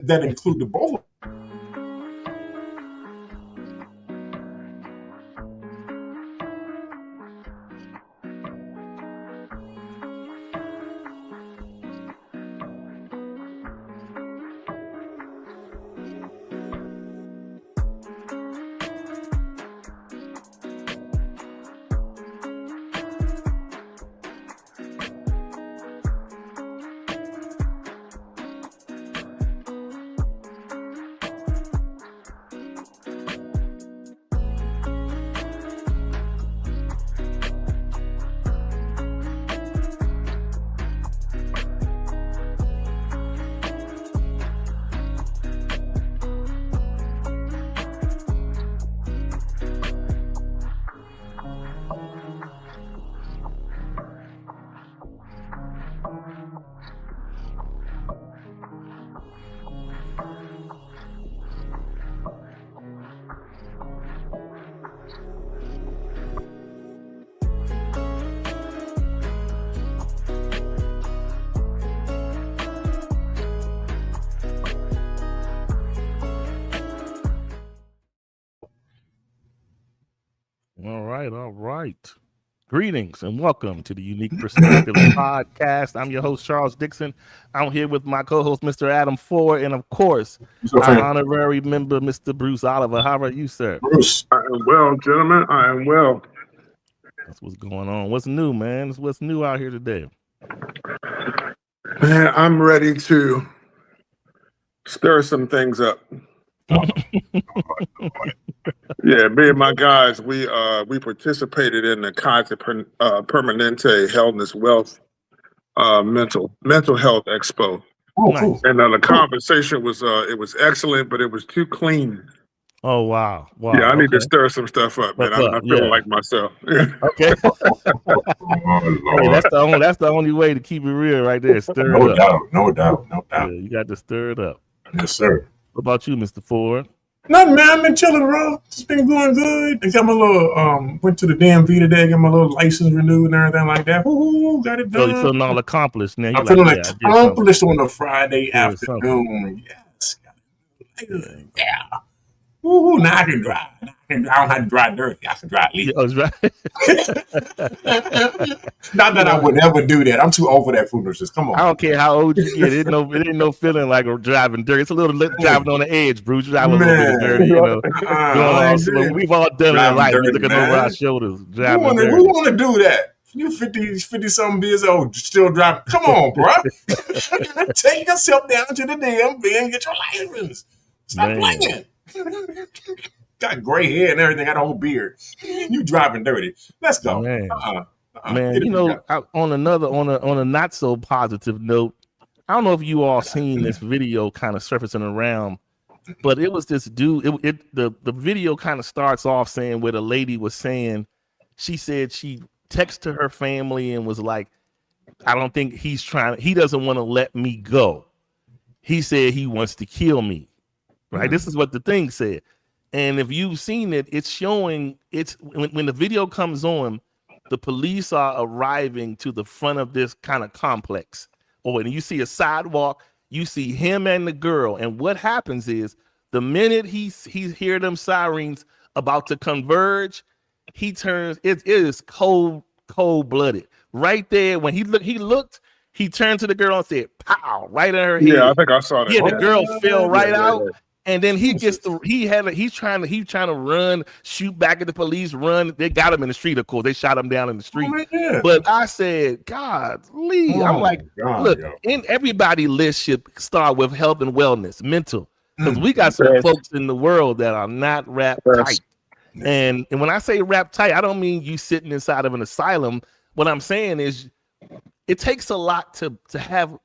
that included both. All right. Greetings and welcome to the Unique Perspective Podcast. I'm your host, Charles Dixon. I'm here with my co-host, Mr. Adam Ford, and of course, our honorary member, Mr. Bruce Oliver. How are you, sir? Bruce. I am well, gentlemen. I am well. That's what's going on. What's new, man? What's new out here today? Man, I'm ready to stir some things up. Yeah, me and my guys, we participated in the Kaiser Permanente Wellness Wealth mental health expo. Nice. And the conversation was it was excellent, but it was too clean. Oh wow! Yeah, I need to stir some stuff up, man. I'm not feeling like myself. Okay. Hey, that's the only way to keep it real, right there. Stir it up. No doubt. Yeah, you got to stir it up. Yes, sir. What about you, Mr. Ford? Nothing, man. I've been chilling, bro. Just been going good. I got my little went to the DMV today, got my little license renewed and everything like that. Ooh, got it done. So you're feeling all accomplished now. I'm feeling accomplished on a Friday afternoon. Yes. Yeah. Ooh, now I can drive. I don't have to drive dirty. I can drive legal. Yeah, right. Not that I would ever do that. I'm too old for that foolishness. Come on. I don't care how old you get. It ain't no feeling like driving dirty. It's a little driving on the edge, Bruce. Driving a little bit dirty, you know. We've all done it in life. We're looking over our shoulders. Driving dirty. Who want to do that? You 50-something years old, still driving. Come on, bro. Take yourself down to the DMV and get your license. Stop playing. Got gray hair and everything, got a whole beard. You driving dirty. Let's go. Man, man, you know, on a not so positive note, I don't know if you all seen this video kind of surfacing around, but it was this dude. The video kind of starts off saying where the lady was saying, she said she texted her family and was like, I don't think he doesn't want to let me go. He said he wants to kill me. Right. This is what the thing said. And if you've seen it, it's showing when the video comes on, the police are arriving to the front of this kind of complex. And you see a sidewalk, you see him and the girl. And what happens is the minute he hear them sirens about to converge, he turns, it is cold-blooded. Right there, when he looked, he turned to the girl and said, pow, right in her head. Yeah, I think I saw that. Yeah, the girl fell right out. And then he's trying to run, shoot back at the police, run. They got him in the street, of course. They shot him down in the street. But I said, God, Lee, I'm like, look, in everybody list should start with health and wellness, mental. Because we got some folks in the world that are not wrapped tight. And when I say wrapped tight, I don't mean you sitting inside of an asylum. What I'm saying is it takes a lot to have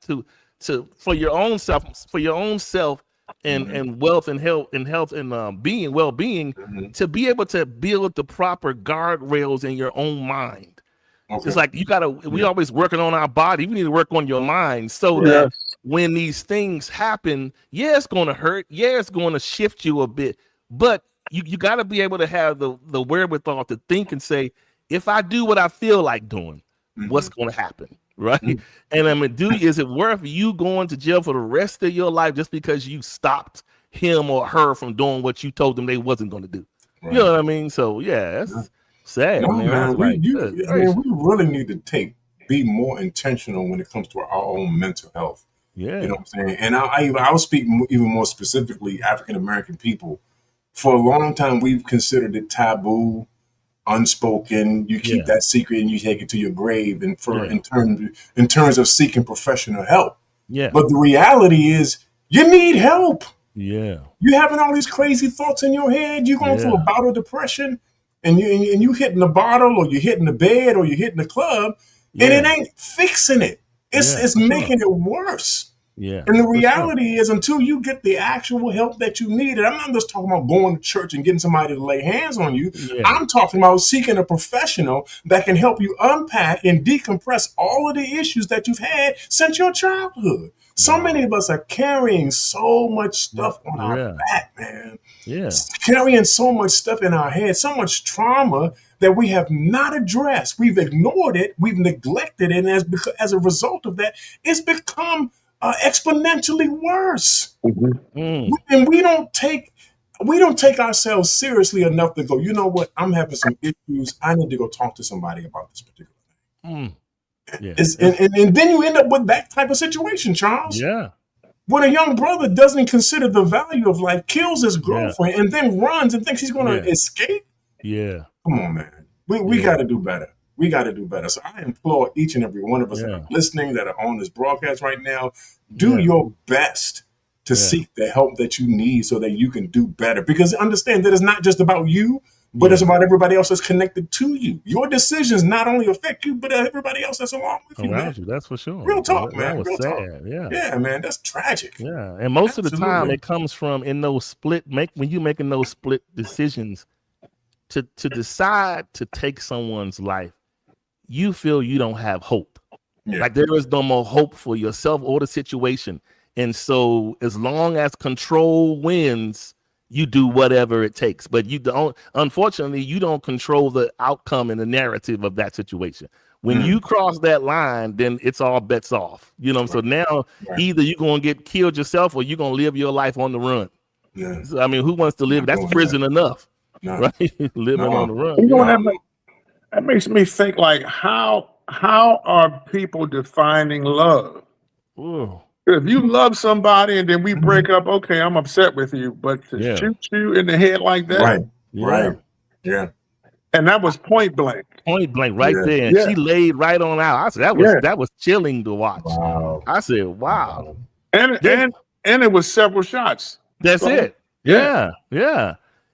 for your own self, and wealth and health and well-being to be able to build the proper guardrails in your own mind. It's like we always working on our body. We need to work on your mind so that when these things happen, it's going to hurt. It's going to shift you a bit, but you got to be able to have the wherewithal to think and say, if I do what I feel like doing, what's going to happen? right? And I mean, is it worth you going to jail for the rest of your life just because you stopped him or her from doing what you told them they wasn't going to do? Right. You know what I mean? So yeah, that's sad, No, man. we really need to be more intentional when it comes to our own mental health. Yeah. You know what I'm saying? And I'll speak even more specifically African American people. For a long time, we've considered it taboo, unspoken. You keep that secret and you take it to your grave. And in terms of seeking professional help. Yeah. But the reality is, you need help. Yeah. You're having all these crazy thoughts in your head. You're going through a bout of depression, and you hitting the bottle, or you're hitting the bed, or you're hitting the club, and it ain't fixing it. It's making it worse. Yeah. And the reality is, until you get the actual help that you need, and I'm not just talking about going to church and getting somebody to lay hands on you. I'm talking about seeking a professional that can help you unpack and decompress all of the issues that you've had since your childhood. So many of us are carrying so much stuff on our back, man. Yeah. Carrying so much stuff in our head, so much trauma that we have not addressed. We've ignored it. We've neglected it. And as a result of that, it's become exponentially worse. And we don't take ourselves seriously enough to go, you know what? I'm having some issues. I need to go talk to somebody about this particular thing. And then you end up with that type of situation, Charles. Yeah. When a young brother doesn't consider the value of life, kills his girlfriend, and then runs and thinks he's going to escape. Yeah. Come on, man. We got to do better. We got to do better. So I implore each and every one of us that are listening, that are on this broadcast right now, do your best to seek the help that you need so that you can do better. Because understand that it's not just about you, but it's about everybody else that's connected to you. Your decisions not only affect you, but everybody else that's along with you, man. That's for sure. Real talk, man. That was sad. Yeah, man. That's tragic. Yeah. And most of the time it comes from when you're making those split decisions to decide to take someone's life, you feel you don't have hope. Like there is no more hope for yourself or the situation. And so as long as control wins, you do whatever it takes. But unfortunately, you don't control the outcome and the narrative of that situation. When you cross that line, then it's all bets off. You know, so now either you're going to get killed yourself or you're going to live your life on the run. So, I mean, who wants to live? That's prison enough, right? Living on the run. You know, that makes me think, like, how are people defining love? Ooh. If you love somebody and then we break up, okay, I'm upset with you, but to shoot you in the head like that, right, and that was point blank, right there. And she laid right on out. I said that was chilling to watch. Wow. I said, wow, and it was several shots. That's it. Yeah.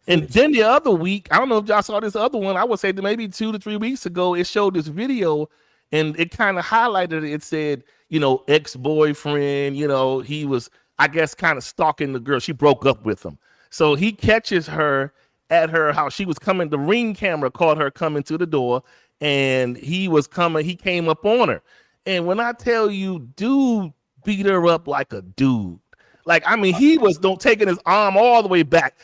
And then the other week, I don't know if y'all saw this other one. I would say that maybe 2 to 3 weeks ago, it showed this video, and it kind of highlighted it. It said, you know, ex-boyfriend, you know, he was, I guess, kind of stalking the girl. She broke up with him. So he catches her at her house. She was coming, the Ring camera caught her coming to the door, and he came up on her. And when I tell you, dude beat her up like a dude. Like, I mean, he was taking his arm all the way back.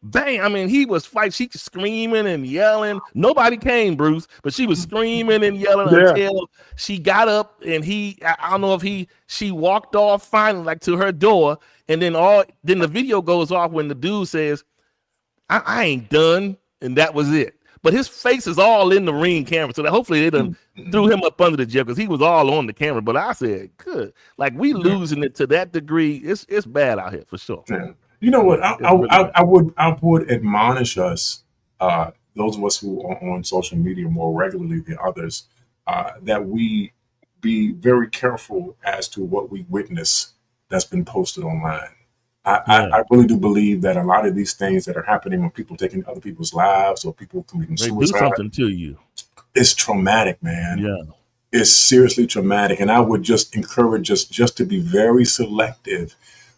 Bang. I mean, he was fighting. She was screaming and yelling. Nobody came, Bruce, but she was screaming and yelling until she got up, and I don't know if she walked off finally, like, to her door. And then the video goes off when the dude says, I ain't done. And that was it. But his face is all in the Ring camera. So that hopefully they done threw him up under the jail, because he was all on the camera. But I said, good. Like, we losing it to that degree. It's bad out here for sure. Yeah. You know what? I would admonish us, those of us who are on social media more regularly than others, that we be very careful as to what we witness that's been posted online. I really do believe that a lot of these things that are happening when people taking other people's lives or people committing suicide, do something to you. It's traumatic, man. Yeah. It's seriously traumatic. And I would just encourage us just to be very selective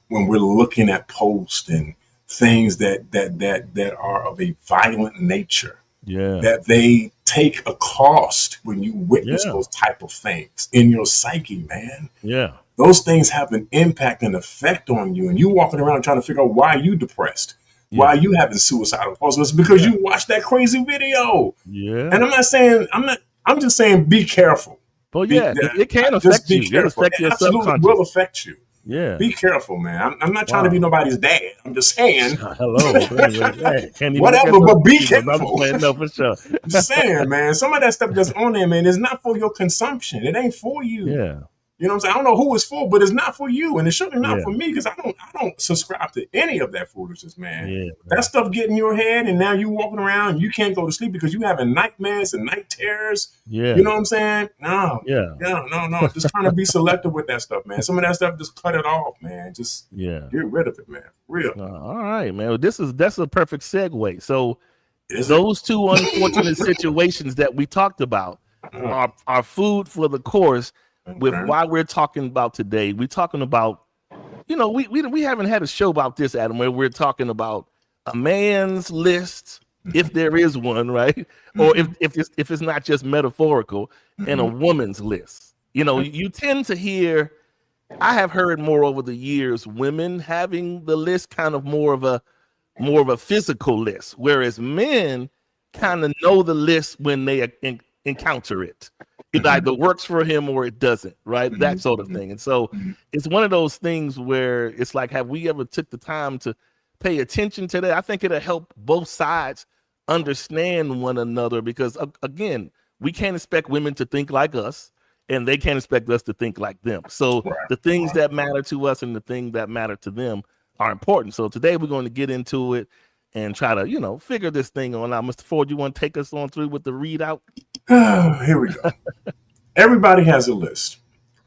when we're looking at posts and things that are of a violent nature. Yeah. That they take a cost when you witness those type of things in your psyche, man. Yeah. Those things have an impact and effect on you. And you walking around trying to figure out why you depressed, why you having suicidal thoughts. It's because you watched that crazy video. Yeah. And I'm just saying, be careful. But yeah, it can just affect be you. It'll careful. affect It your absolutely subconscious. will affect you. Yeah. Be careful, man. I'm not trying to be nobody's dad. I'm just saying. Hello. Can't even Whatever, but be people. careful. No, for sure. I'm just saying, man. Some of that stuff that's on there, man, is not for your consumption. It ain't for you. Yeah. You know what I'm saying? I don't know who it's for, but it's not for you, and it's certainly not Yeah. for me because I don't subscribe to any of that foolishness, man. Yeah. That stuff get in your head, and now you walking around and you can't go to sleep because you having nightmares and night terrors. Yeah. You know what I'm saying? No. Yeah. No. Just trying to be selective with that stuff, man. Some of that stuff, just cut it off, man. Just get rid of it, man. Real. All right, man. Well, that's a perfect segue. So those two unfortunate situations that we talked about are food for the course. With why we're talking about today, we're talking about, we haven't had a show about this, Adam, where we're talking about a man's list, if there is one, right? Or if it's not just metaphorical, and a woman's list. You tend to hear, I have heard more over the years, women having the list kind of more of a physical list, whereas men kind of know the list when they encounter it. It either works for him or it doesn't, right? That sort of thing. And so it's one of those things where it's like, have we ever took the time to pay attention to that? I think it'll help both sides understand one another because, again, we can't expect women to think like us and they can't expect us to think like them. So the things that matter to us and the things that matter to them are important. So today we're going to get into it and try to, figure this thing on out. Mr. Ford, you want to take us on through with the readout? Here we go. Everybody has a list.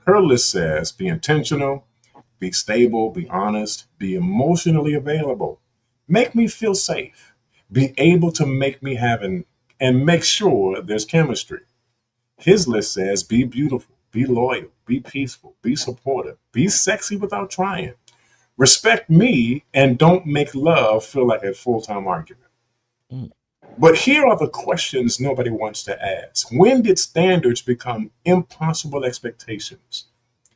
Her list says, be intentional, be stable, be honest, be emotionally available, make me feel safe, be able to make me and make sure there's chemistry. His list says, be beautiful, be loyal, be peaceful, be supportive, be sexy without trying, respect me, and don't make love feel like a full-time argument. But here are the questions nobody wants to ask. When did standards become impossible expectations?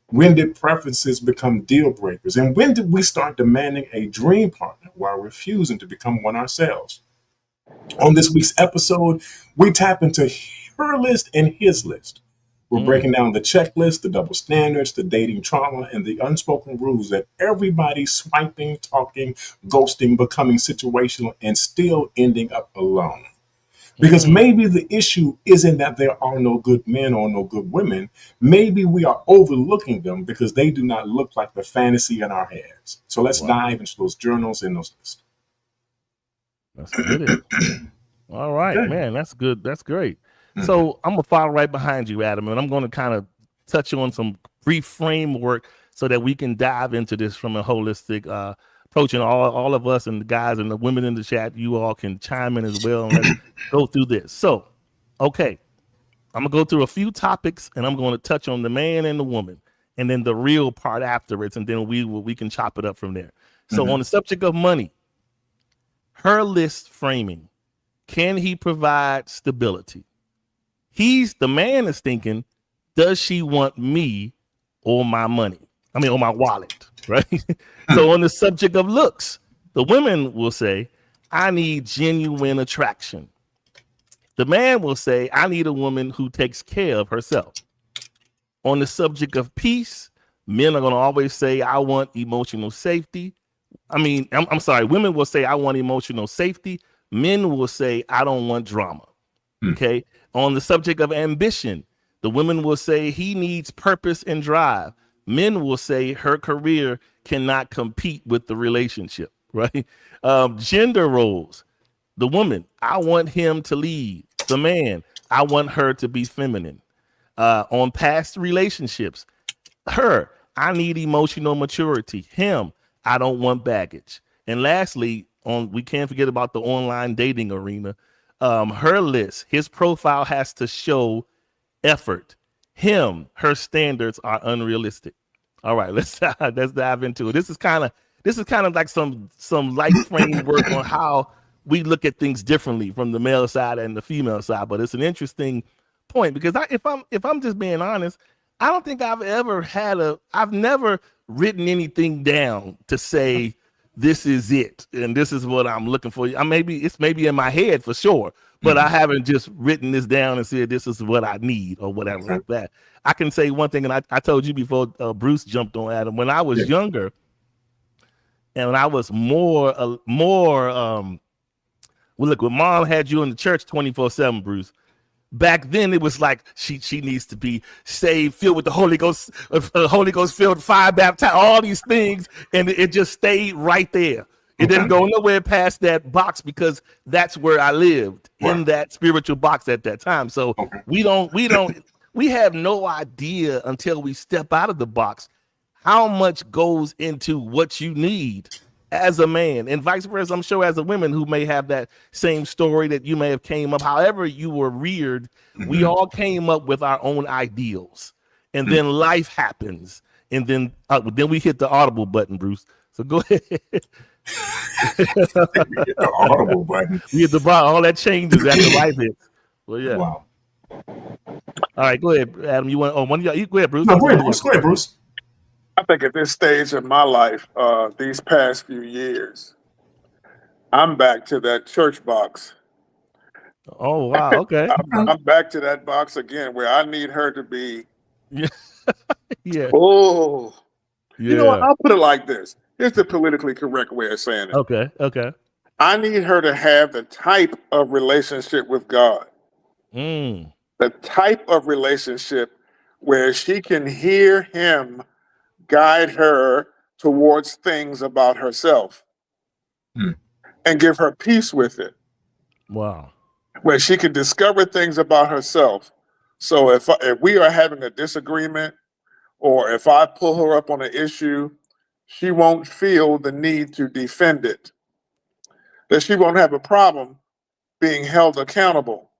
When did preferences become deal breakers? And when did we start demanding a dream partner while refusing to become one ourselves? On this week's episode, we tap into her list and his list. We're breaking down the checklist, the double standards, the dating trauma, and the unspoken rules that everybody's swiping, talking, ghosting, becoming situational, and still ending up alone. Because maybe the issue isn't that there are no good men or no good women. Maybe we are overlooking them because they do not look like the fantasy in our heads. So let's dive into those journals and those lists. Let's get it. All right, man. That's good. That's great. So I'm going to follow right behind you, Adam, and I'm going to kind of touch on some brief framework so that we can dive into this from a holistic approach. And all of us and the guys and the women in the chat, you all can chime in as well. And let's go through this. So, okay, I'm going to go through a few topics, and I'm going to touch on the man and the woman, and then the real part afterwards, and then we can chop it up from there. So on the subject of money, her list framing, can he provide stability? The man is thinking, does she want me or my money? Or my wallet, right? So on the subject of looks, the women will say, I need genuine attraction. The man will say, I need a woman who takes care of herself. On the subject of peace, men are going to always say, I want emotional safety. I'm sorry, women will say, I want emotional safety. Men will say, I don't want drama. Okay. On the subject of ambition, the women will say he needs purpose and drive. Men will say her career cannot compete with the relationship, right? Gender roles, the woman, I want him to lead. The man, I want her to be feminine. On past relationships, her, I need emotional maturity. Him, I don't want baggage. And lastly, we can't forget about the online dating arena. Her list, his profile has to show effort. Him, her standards are unrealistic. All right, let's dive into it. This is kind of like some light framework on how we look at things differently from the male side and the female side. But it's an interesting point because if I'm just being honest, I don't think I've never written anything down to say this is it, and this is what I'm looking for. It's maybe in my head for sure, but I haven't just written this down and said this is what I need or whatever like that. I can say one thing, and I told you before Bruce jumped on Adam. When I was younger, and when I was more. Well, look, when Mom had you in the church 24/7, Bruce. Back then, it was like she needs to be saved, filled with the Holy Ghost, filled, fire baptized, all these things, and it just stayed right there. It didn't go nowhere past that box because that's where I lived in that spiritual box at that time. So we have no idea until we step out of the box how much goes into what you need as a man, and vice versa. I'm sure as a woman who may have that same story that you may have came up, however you were reared, we all came up with our own ideals, and then life happens, and then we hit the audible button, Bruce. So go ahead. The audible button. We hit the button. All that changes after life hits. Well, yeah. Wow. All right, go ahead, Adam. You want? Oh, one of y'all. Go ahead, Bruce. No, go ahead, Bruce. I think at this stage in my life, these past few years, I'm back to that church box. Oh, wow. Okay. I'm back to that box again where I need her to be. Yeah. Yeah. Oh, Yeah. you know what? I'll put it like this. Here's the politically correct way of saying it. Okay. Okay. I need her to have the type of relationship with God, Mm. the type of relationship where she can hear him guide her towards things about herself and give her peace with it. Wow. Where she can discover things about herself. So if we are having a disagreement, or if I pull her up on an issue, she won't feel the need to defend it. That she won't have a problem being held accountable.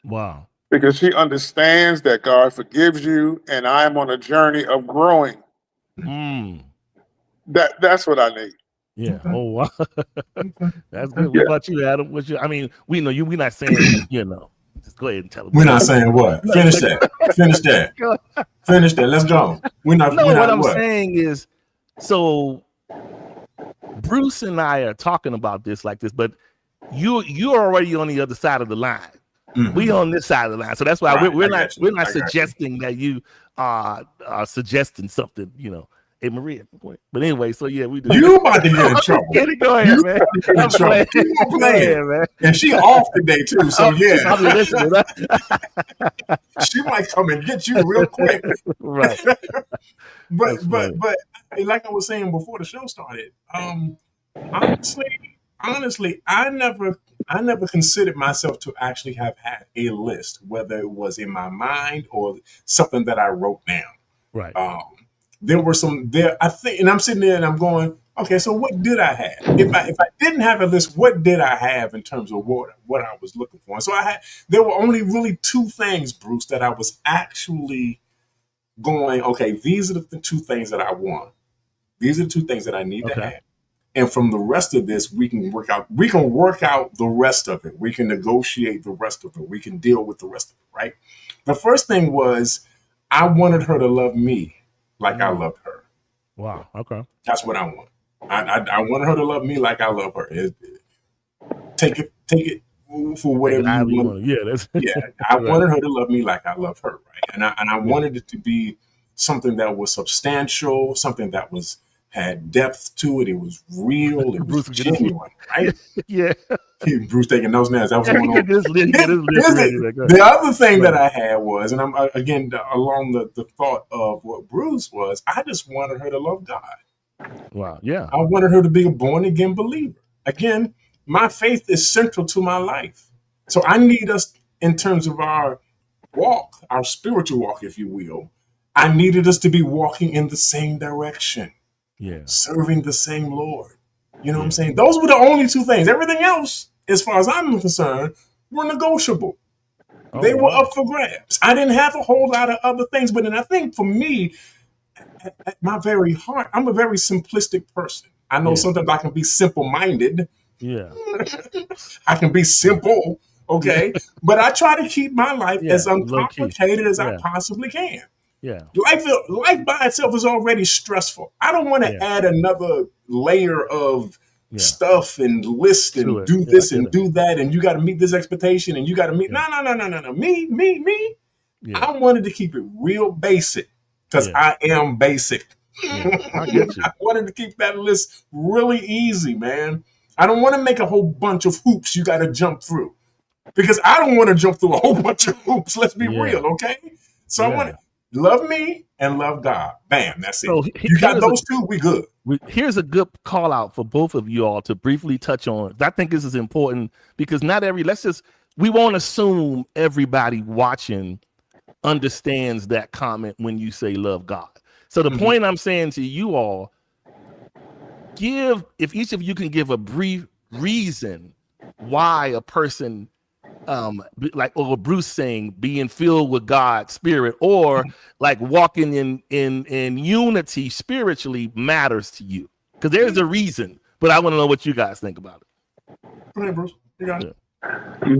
Wow. Because she understands that God forgives you, and I am on a journey of growing. Mm. That's what I need. Yeah. Oh, wow. That's good. What about you, Adam? I mean, we know you. We're not saying, just go ahead and tell them. We're not saying what. Finish that. Finish that. Finish that. Let's go. We're not. No, we're what not, I'm saying is, so Bruce and I are talking about this like this, but you're already on the other side of the line. Mm-hmm. We on this side of the line, so that's why we're not suggesting that you are suggesting something, Hey, Maria. But anyway, so yeah, we do. You about to get in trouble. Go ahead, man. I'm playing. Go ahead, man. And she off today too, so yeah. Probably listening. She might come and get you real quick. Right. but like I was saying before the show started, honestly, I never considered myself to actually have had a list, whether it was in my mind or something that I wrote down. Right. There were some there, I think, and I'm sitting there and I'm going, okay, so what did I have? If I didn't have a list, what did I have in terms of what I was looking for? And so there were only really two things, Bruce, that I was actually going, okay, these are the two things that I want. These are the two things that I need to have. And from the rest of this, we can work out the rest of it. We can negotiate the rest of it. We can deal with the rest of it, right? The first thing was I wanted her to love me like I loved her. Wow. Okay. That's what I want. I want her to love me like I love her. Take it for whatever you want. Yeah. I wanted her to love me like I love her, right? And I wanted it to be something that was substantial, something that had depth to it. It was real. It was genuine, right? Yeah. Bruce taking those names. That was going on. The other thing that I had was, and I'm again along the thought of what Bruce was, I just wanted her to love God. Wow. Yeah. I wanted her to be a born again believer. Again, my faith is central to my life. So I need us, in terms of our walk, our spiritual walk, if you will, I needed us to be walking in the same direction. Yeah. Serving the same Lord. You know what I'm saying? Those were the only two things. Everything else, as far as I'm concerned, were negotiable. They were up for grabs. I didn't have a whole lot of other things. But then I think for me, at my very heart, I'm a very simplistic person. I know sometimes I can be simple-minded. Yeah. I can be simple, okay? But I try to keep my life as uncomplicated as I possibly can. Yeah. Life by itself is already stressful. I don't want to add another layer of stuff and list and do this and do that, and you got to meet this expectation, and you got to meet. No. Me. Yeah. I wanted to keep it real basic because I am basic. I get you. I wanted to keep that list really easy, man. I don't want to make a whole bunch of hoops you got to jump through because I don't want to jump through a whole bunch of hoops. Let's be real, okay? So I want to love me and love God. Bam, that's it. So you got those two, we good. Here's a good call out for both of you all to briefly touch on. I think this is important because we won't assume everybody watching understands that comment when you say love God. So the point I'm saying to you all, if each of you can give a brief reason why a person like or Bruce saying being filled with God's spirit or like walking in unity spiritually matters to you, because there's a reason, but I want to know what you guys think about it. Go ahead, Bruce. You got it.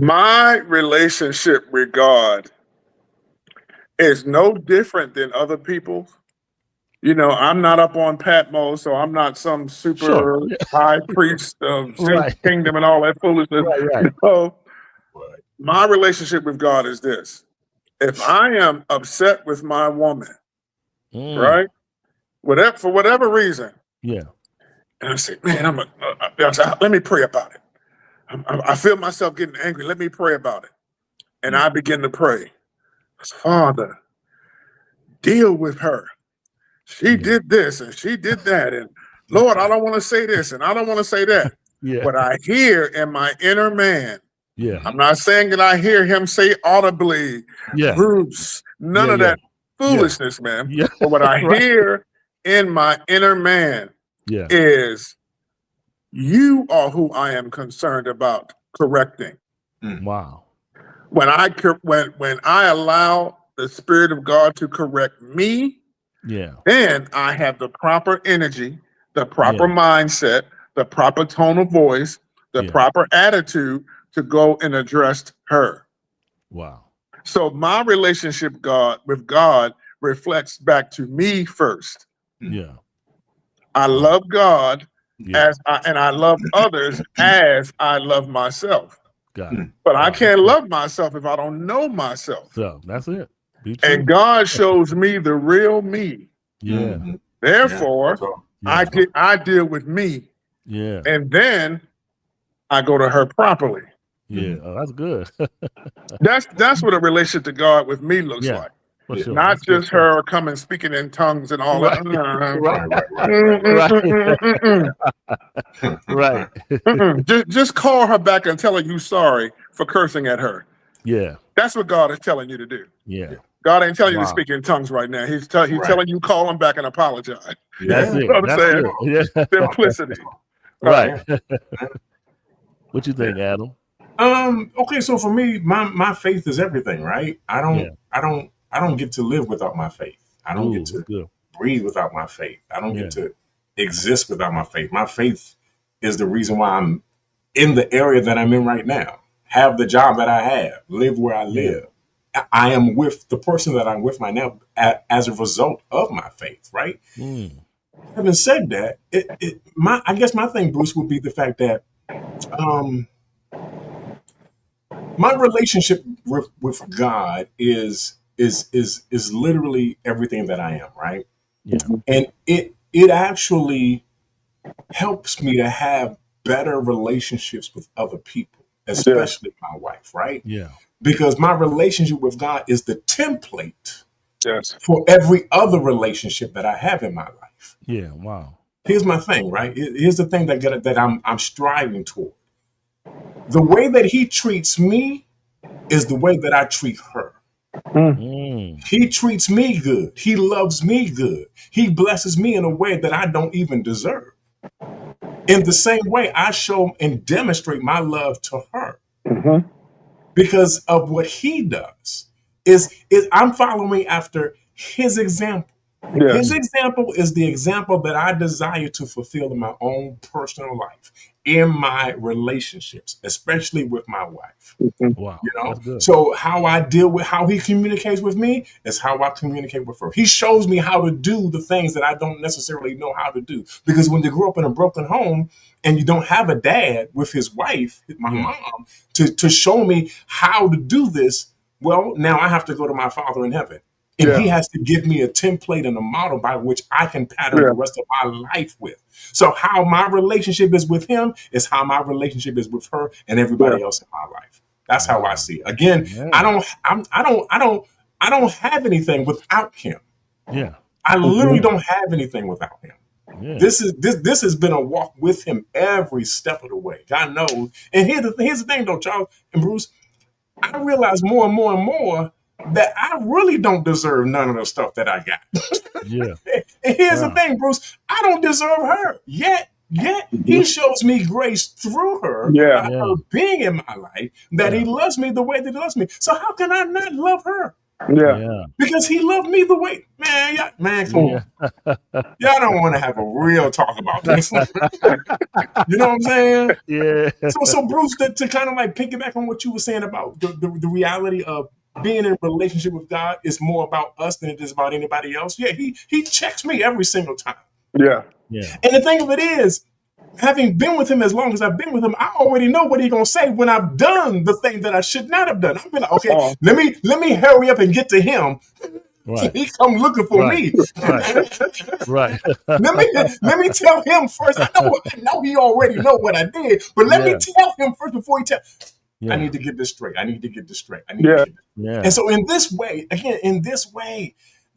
My relationship with God is no different than other people's. You know, I'm not up on Patmos, so I'm not some super high priest of kingdom and all that foolishness. So my relationship with God is this. If I am upset with my woman, right, for whatever reason, and I say, man, let me pray about it. I feel myself getting angry. Let me pray about it. And I begin to pray. Father, deal with her. She did this and she did that. And Lord, I don't want to say this and I don't want to say that. But I hear in my inner man, I'm not saying that I hear him say audibly, Bruce, none of that foolishness, man. But what I hear in my inner man is, you are who I am concerned about correcting. Wow. When I allow the Spirit of God to correct me, then I have the proper energy, the proper mindset, the proper tone of voice, the proper attitude to go and address her. Wow. So my relationship with God reflects back to me first. Yeah. I love God and I love others as I love myself. Got it. But I can't love myself if I don't know myself. So that's it. And God shows me the real me. Yeah. Therefore, I deal with me. Yeah. And then I go to her properly. Yeah. Oh, that's good. That's what a relationship to God with me looks like. Sure. Not that's just her coming speaking in tongues and all that. Right. Just call her back and tell her you sorry for cursing at her. Yeah. That's what God is telling you to do. Yeah. God ain't telling you to speak in tongues right now. He's telling you call him back and apologize. That's it. You know what I'm saying? Yeah. Simplicity. Right. What you think, Adam? Okay, so for me, my faith is everything, right? I don't get to live without my faith. I don't get to breathe without my faith. I don't get to exist without my faith. My faith is the reason why I'm in the area that I'm in right now, have the job that I have, live where I live. I am with the person that I'm with right now as a result of my faith, right? Having said that, I guess my thing, Bruce, would be the fact that my relationship with God is literally everything that I am, right? Yeah. And it actually helps me to have better relationships with other people, especially my wife, right? Yeah. Because my relationship with God is the template for every other relationship that I have in my life. Yeah. Wow. Here's my thing, right? Here's the thing that I'm striving toward. The way that he treats me is the way that I treat her. He treats me good. He loves me good. He blesses me in a way that I don't even deserve. In the same way, I show and demonstrate my love to her because of what he does. Is I'm following after his example. Yeah. His example is the example that I desire to fulfill in my own personal life, in my relationships, especially with my wife. Wow, You know, that's good. so how I deal with how he communicates with me is how I communicate with her. He shows me how to do the things that I don't necessarily know how to do. Because when you grow up in a broken home and you don't have a dad with his wife, my mom, to show me how to do this, well, now I have to go to my Father in heaven. And he has to give me a template and a model by which I can pattern the rest of my life with. So how my relationship is with him is how my relationship is with her and everybody else in my life. That's how I see it. Again, I don't have anything without him. Yeah. I literally don't have anything without him. Yeah. This has been a walk with him every step of the way. God knows. And here's the thing though, Charles and Bruce, I realize more and more and more that I really don't deserve none of the stuff that I got. Yeah. And here's the thing, Bruce, I don't deserve her yet. He shows me grace through her, by her being in my life, that he loves me the way that he loves me. So how can I not love her? Yeah. Because he loved me the way, man, come on. Y'all don't want to have a real talk about this. You know what I'm saying? Yeah. So Bruce, to kind of like piggyback on what you were saying about the reality of being in a relationship with God is more about us than it is about anybody else. Yeah, he checks me every single time. Yeah. And the thing of it is, having been with him as long as I've been with him, I already know what he's gonna say when I've done the thing that I should not have done. I'm like, okay, let me hurry up and get to him. Right. He come looking for me. Right. let me tell him first. I know he already know what I did, but let me tell him first before he tell. I need to get this straight. I need to get this straight. And so in this way,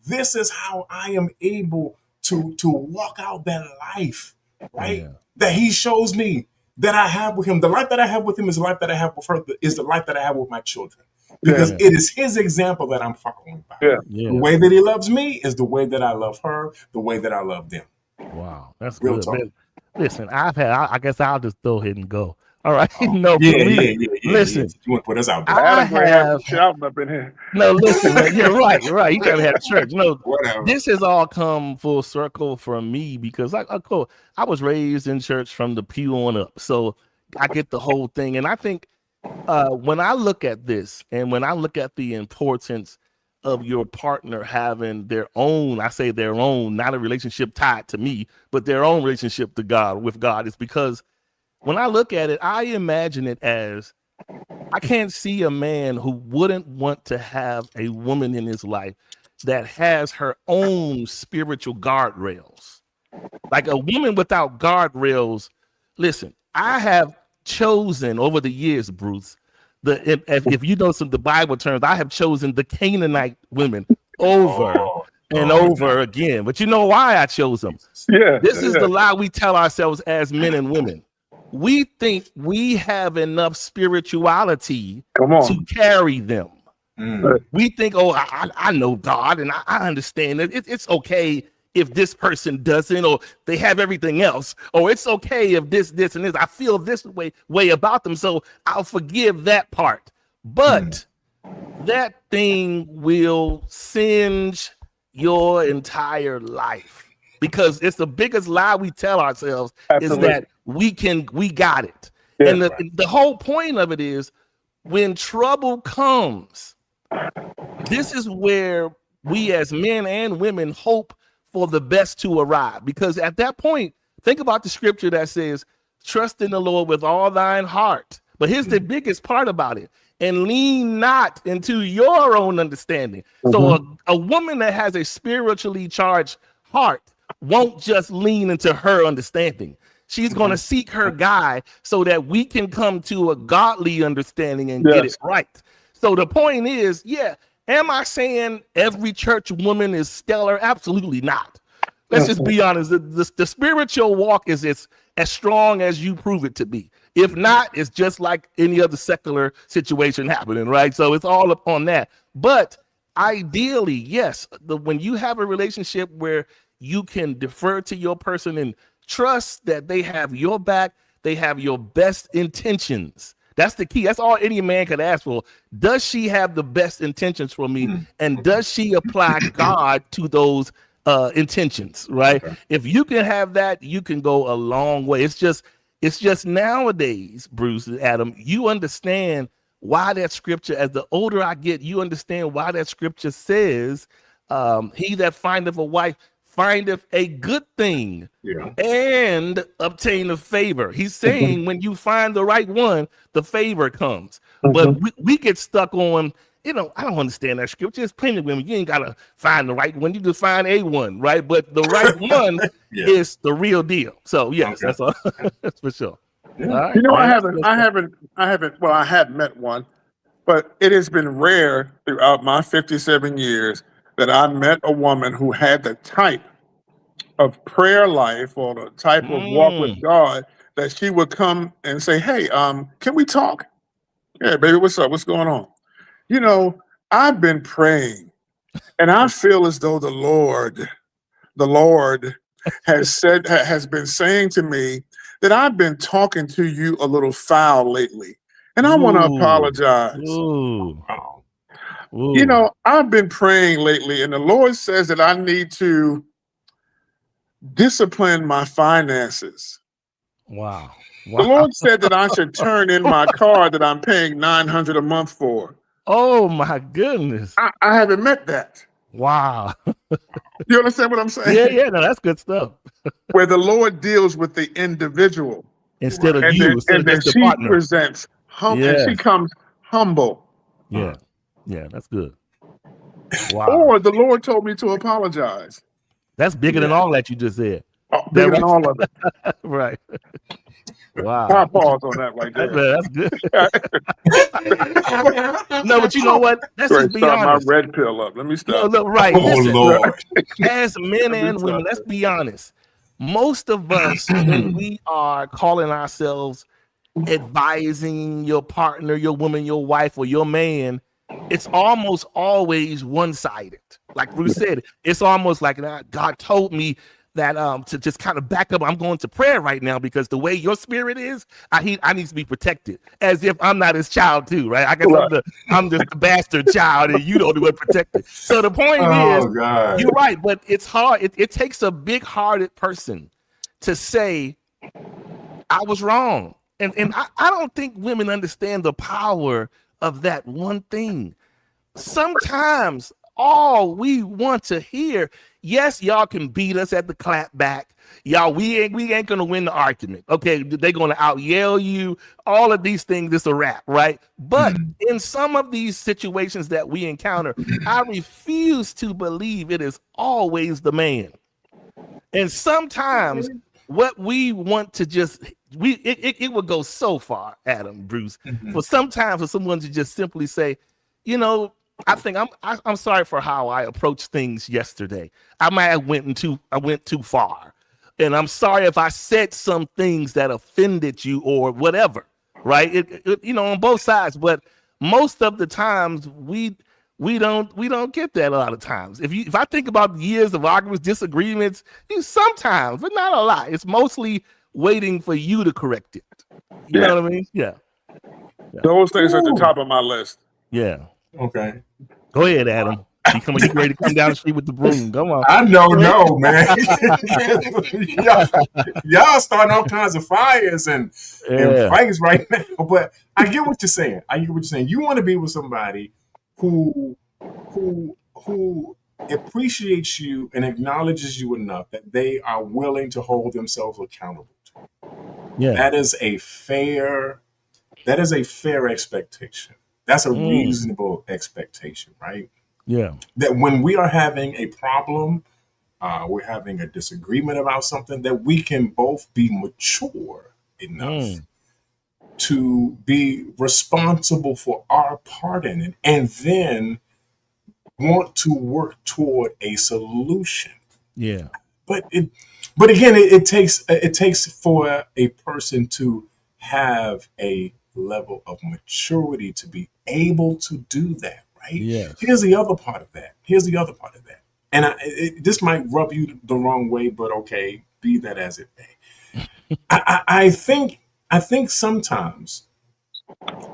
this is how I am able to walk out that life, right? That he shows me that I have with him. The life that I have with him is the life that I have with her, is the life that I have with my children. Because it is his example that I'm following by. The way that he loves me is the way that I love her, the way that I love them. Wow, that's Real good. talk. Man, listen, I guess I'll just go ahead and go. All right. No, listen. You want to put us out there? I have shouting up in here. No, listen, man. You're right. You're right. You gotta have church. No, Whatever. this has all come full circle for me because I was raised in church from the pew on up. So I get the whole thing. And I think when I look at this and when I look at the importance of your partner having their own, I say their own, not a relationship tied to me, but their own relationship to God, with God, is because when I look at it, I imagine it as I can't see a man who wouldn't want to have a woman in his life that has her own spiritual guardrails. Like a woman without guardrails. Listen, I have chosen over the years, Bruce, if you know some of the Bible terms, I have chosen the Canaanite women over and over again. But you know why I chose them? This is the lie we tell ourselves as men and women. We think we have enough spirituality to carry them. We think, I know God and I understand it. It's okay if this person doesn't, or they have everything else, or it's okay if this, and this. I feel this way about them, so I'll forgive that part. But that thing will singe your entire life. Because it's the biggest lie we tell ourselves is that we got it. And the whole point of it is when trouble comes, this is where we as men and women hope for the best to arrive. Because at that point, think about the scripture that says, trust in the Lord with all thine heart. But here's the biggest part about it. And lean not into your own understanding. So a woman that has a spiritually charged heart won't just lean into her understanding. She's going to seek her guy so that we can come to a godly understanding and get it right. So the point is, am I saying every church woman is stellar? Absolutely not. Let's just be honest. The spiritual walk is as strong as you prove it to be. If not, it's just like any other secular situation happening, right? So it's all up on that. But ideally, yes, when you have a relationship where you can defer to your person and trust that they have your back, they have your best intentions. That's the key. That's all any man could ask for. Does she have the best intentions for me? And does she apply God to those intentions, right? Okay. If you can have that, you can go a long way. It's just nowadays, Bruce and Adam, you understand why that scripture, as the older I get, you understand why that scripture says, he that findeth a wife findeth a good thing Yeah. and obtain a favor. He's saying when you find the right one, the favor comes. But we get stuck on, I don't understand that scripture. There's plenty of women. You ain't gotta find the right one. You just find a one, right? But the right one Yeah. is the real deal. So yes, Okay. that's all. That's for sure. Yeah. All right, You know, man. I haven't, well, I had met one, but it has been rare throughout my 57 years that I met a woman who had the type of prayer life or the type of walk with God that she would come and say, "Hey, can we talk? Yeah, baby, what's up? What's going on?" You know, I've been praying and I feel as though the Lord has been saying to me that I've been talking to you a little foul lately. And I want to Ooh. apologize. Ooh. Oh. Ooh. You know, I've been praying lately, and the Lord says that I need to discipline my finances. Wow. The Lord said that I should turn in my car that I'm paying $900 a month for. Oh my goodness. I haven't met that. Wow. You understand what I'm saying? Yeah, no, that's good stuff. Where the Lord deals with the individual. Instead of And you, then, instead of and then just the she partner. presents and she Yes. comes humble. Yeah. Yeah, that's good. Wow. Or the Lord told me to apologize. That's bigger than all that you just said. Oh, bigger than all of it. Right. Wow. I'll pause on that right there. That's good. No, but you know what? Let's Sorry, just be start honest. my red pill up. Let me stop. No, right. Oh, Listen, Lord. as men and women, let's be honest. Most of us, when we are calling ourselves advising your partner, your woman, your wife, or your man, it's almost always one-sided. Like Bruce said, it's almost like God told me that to just kind of back up. I'm going to prayer right now because the way your spirit is, I need to be protected, as if I'm not his child too, right? I guess I'm just the bastard child, and you don't do it protected. So the point is, God. you're right, but it's hard. It takes a big-hearted person to say, I was wrong. And I don't think women understand the power of that one thing. Sometimes all we want to hear, yes, y'all can beat us at the clap back. Y'all, we ain't gonna win the argument. Okay, they're gonna out yell you, all of these things, it's a wrap, right? But in some of these situations that we encounter, I refuse to believe it is always the man. And sometimes what we want to just it would go so far, Adam, Bruce, for sometimes for someone to just simply say, I think I'm sorry for how I approached things yesterday. I might have went too far, and I'm sorry if I said some things that offended you or whatever, right? On both sides, but most of the times we don't get that a lot of times. If I think about years of arguments, disagreements, sometimes, but not a lot. It's mostly waiting for you to correct it. You know what I mean? Yeah. Those things are at the top of my list. Yeah. Okay. Go ahead, Adam. You ready to come down the street with the broom? Come on. I don't know, man. y'all starting all kinds of fires and fights right now. But I get what you're saying. You want to be with somebody who appreciates you and acknowledges you enough that they are willing to hold themselves accountable to. Yeah. That is a fair expectation. That's a reasonable expectation, right? Yeah. That when we are having a problem, we're having a disagreement about something, that we can both be mature enough to be responsible for our part in it, and then want to work toward a solution. Yeah. But again, it takes for a person to have a level of maturity to be able to do that, right? Yes. Here's the other part of that. And this might rub you the wrong way, but okay, be that as it may. I think sometimes,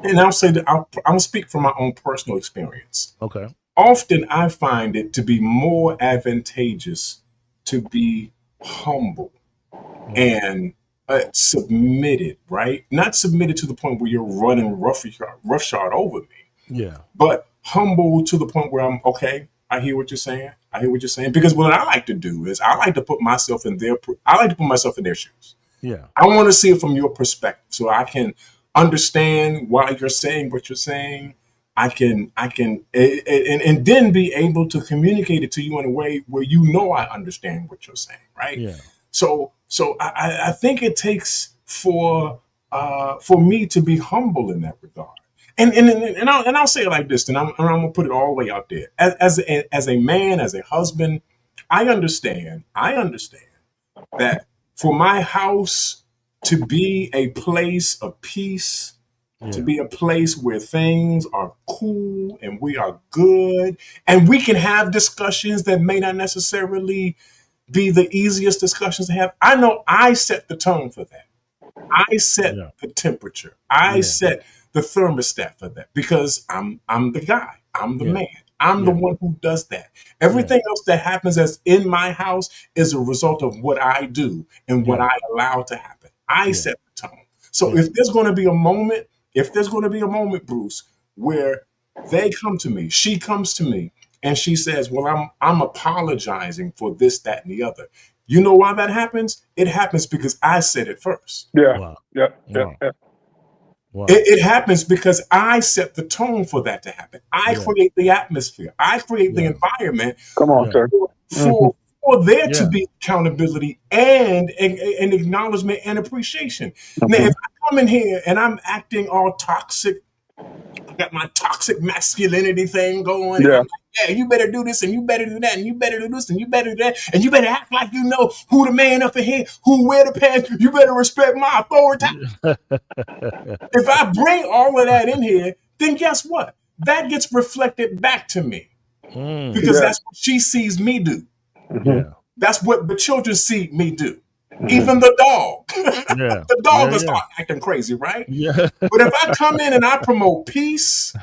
and I'll say that I'll speak from my own personal experience. Okay. often I find it to be more advantageous to be humble and submitted, right? Not submitted to the point where you're running roughshod over me, Yeah. but humble to the point where I'm okay. I hear what you're saying. I hear what you're saying. Because what I like to do is I like to put myself in their shoes. Yeah. I want to see it from your perspective so I can understand why you're saying what you're saying. And then be able to communicate it to you in a way where you know I understand what you're saying, right? Yeah. So I think it takes for me to be humble in that regard. And I'll say it like this, and I'm gonna put it all the way out there. As a man, as a husband, I understand that for my house to be a place of peace, to Yeah. be a place where things are cool and we are good, and we can have discussions that may not necessarily be the easiest discussions to have. I know I set the tone for that. I set Yeah. the temperature. I Yeah. set the thermostat for that because I'm the guy. I'm the Yeah. man. I'm the Yeah. one who does that. Everything else that happens as in my house is a result of what I do and what Yeah. I allow to happen. I Yeah. set the tone. So Yeah. if there's going to be a moment, Bruce, where they come to me, she comes to me, and she says, "Well, I'm apologizing for this, that, and the other." You know why that happens? It happens because I said it first. Yeah. Wow. Yeah. Yeah. Wow. Yeah. Wow. It happens because I set the tone for that to happen. I Yeah. create the atmosphere. I create the Yeah. environment Come on, Yeah. sir. for there to Yeah. be accountability and an acknowledgement and appreciation. Now, if I come in here and I'm acting all toxic, I got my toxic masculinity thing going. And Yeah. I'm like, yeah, you better do this and you better do that and you better do this and you better do that and you better act like you know who the man up in here, who wear the pants. You better respect my authority. If I bring all of that in here, then guess what? That gets reflected back to me because Yeah. that's what she sees me do. Yeah. That's what the children see me do. Even the dog. Yeah. The dog Yeah. will start acting crazy, right? Yeah. But if I come in and I promote peace,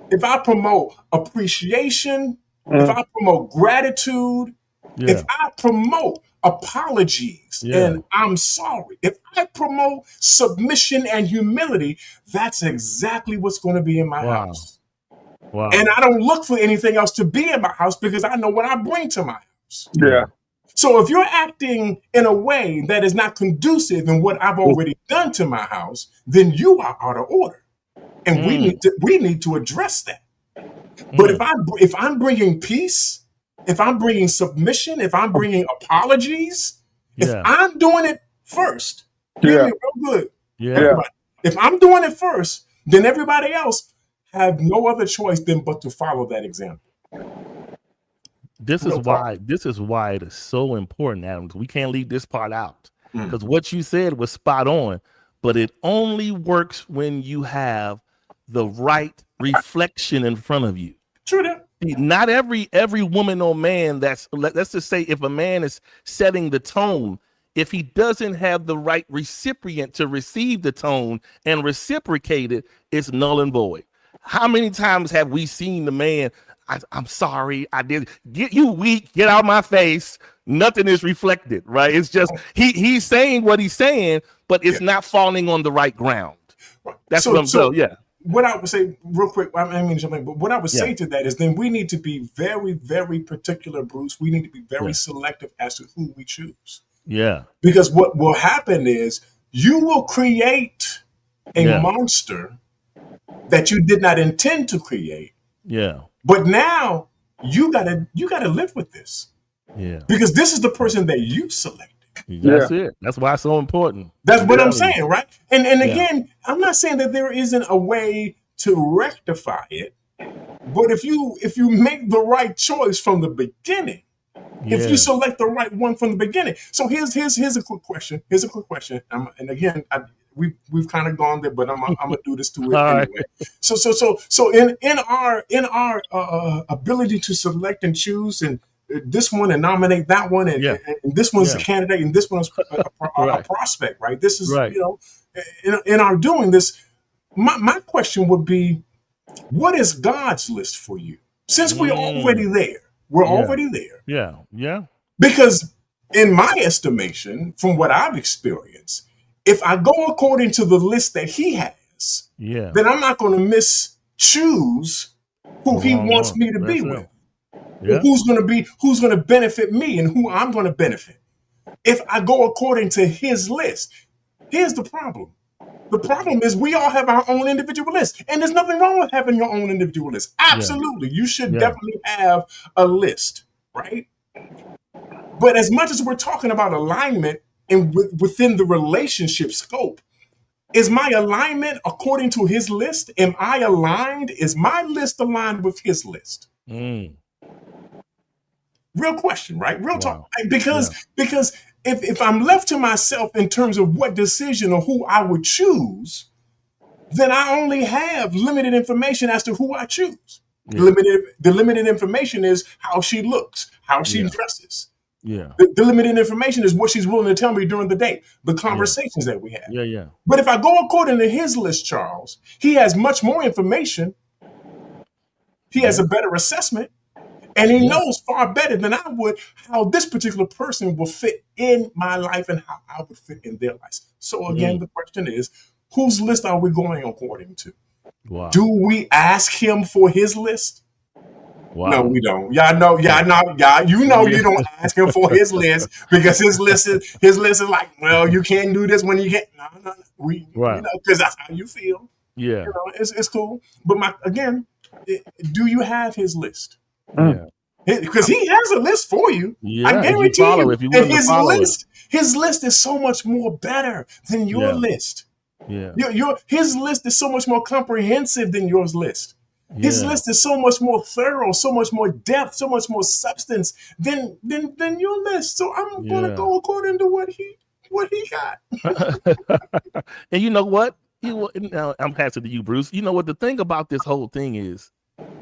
if I promote appreciation, if I promote gratitude, Yeah. if I promote apologies Yeah. and I'm sorry, if I promote submission and humility, that's exactly what's going to be in my Wow. house. Wow. And I don't look for anything else to be in my house because I know what I bring to my house. Yeah. So if you're acting in a way that is not conducive in what I've already done to my house, then you are out of order. And we need to address that. But if I'm bringing peace, if I'm bringing submission, if I'm bringing apologies, if Yeah. I'm doing it first, hear Yeah. me real good. Yeah. Everybody, if I'm doing it first, then everybody else have no other choice than but to follow that example. This is Real talk. why it is so important, Adams. We can't leave this part out Mm. because what you said was spot on, but it only works when you have the right reflection in front of you. True that. Not every woman or man let's just say if a man is setting the tone, if he doesn't have the right recipient to receive the tone and reciprocate it, it's null and void. How many times have we seen the man, I'm sorry, I did get you weak, get out of my face. Nothing is reflected, right? It's just he's saying what he's saying, but it's not falling on the right ground. That's what I'm saying. Yeah. What I would say real quick, I mean to jump in, but what I would Yeah. say to that is then we need to be very, very particular, Bruce. We need to be very Yeah. selective as to who we choose. Yeah. Because what will happen is you will create a Yeah. monster that you did not intend to create. Yeah. But now you gotta live with this. Yeah. Because this is the person that you selected. That's it. That's why it's so important. That's what I'm Yeah. saying, right? And Yeah. again, I'm not saying that there isn't a way to rectify it, but if you make the right choice from the beginning, if Yeah. you select the right one from the beginning. So here's a quick question. Here's a quick question. And again, we've kind of gone there, but I'm gonna do this to it All anyway. right. So in our ability to select and choose and this one and nominate that one and, Yeah. and this one's a Yeah. candidate and this one's a Right. prospect, right? This is Right. in our doing this. My question would be, what is God's list for you? Since we're already there, we're already there. Yeah. Because in my estimation, from what I've experienced, if I go according to the list that he has, then I'm not going to choose who he wants me to be with. Yeah. Who's going to benefit me and who I'm going to benefit. If I go according to his list, here's the problem. The problem is we all have our own individual list, and there's nothing wrong with having your own individual list. Absolutely. You should definitely have a list, right? But as much as we're talking about alignment and within the relationship scope, is my alignment according to his list? Am I aligned? Is my list aligned with his list? Real question, right? Real talk. Because if I'm left to myself in terms of what decision or who I would choose, then I only have limited information as to who I choose. The limited information is how she looks, how she dresses. The limited information is what she's willing to tell me during the day, the conversations that we have. But if I go according to his list, Charles, he has much more information. He has a better assessment. And he knows far better than I would how this particular person will fit in my life and how I would fit in their lives. So again, the question is, whose list are we going according to? Wow. Do we ask him for his list? Wow. No, we don't. You don't ask him for his list because his list is like, well, you can't do this when you can't. No. Because that's how you feel. Yeah. It's cool. But do you have his list? Yeah. Because he has a list for you. Yeah, I guarantee you. And his list is so much more better than your list. Yeah. His list is so much more comprehensive than your list. His list is so much more thorough, so much more depth, so much more substance than your list. So I'm gonna go according to what he got. And you know what? I'm passing to you, Bruce. You know what the thing about this whole thing is?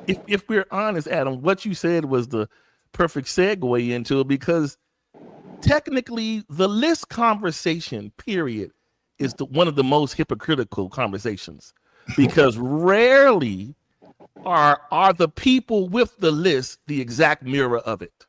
If we're honest, Adam, what you said was the perfect segue into it, because technically the list conversation, period, is one of the most hypocritical conversations, because rarely are the people with the list the exact mirror of it.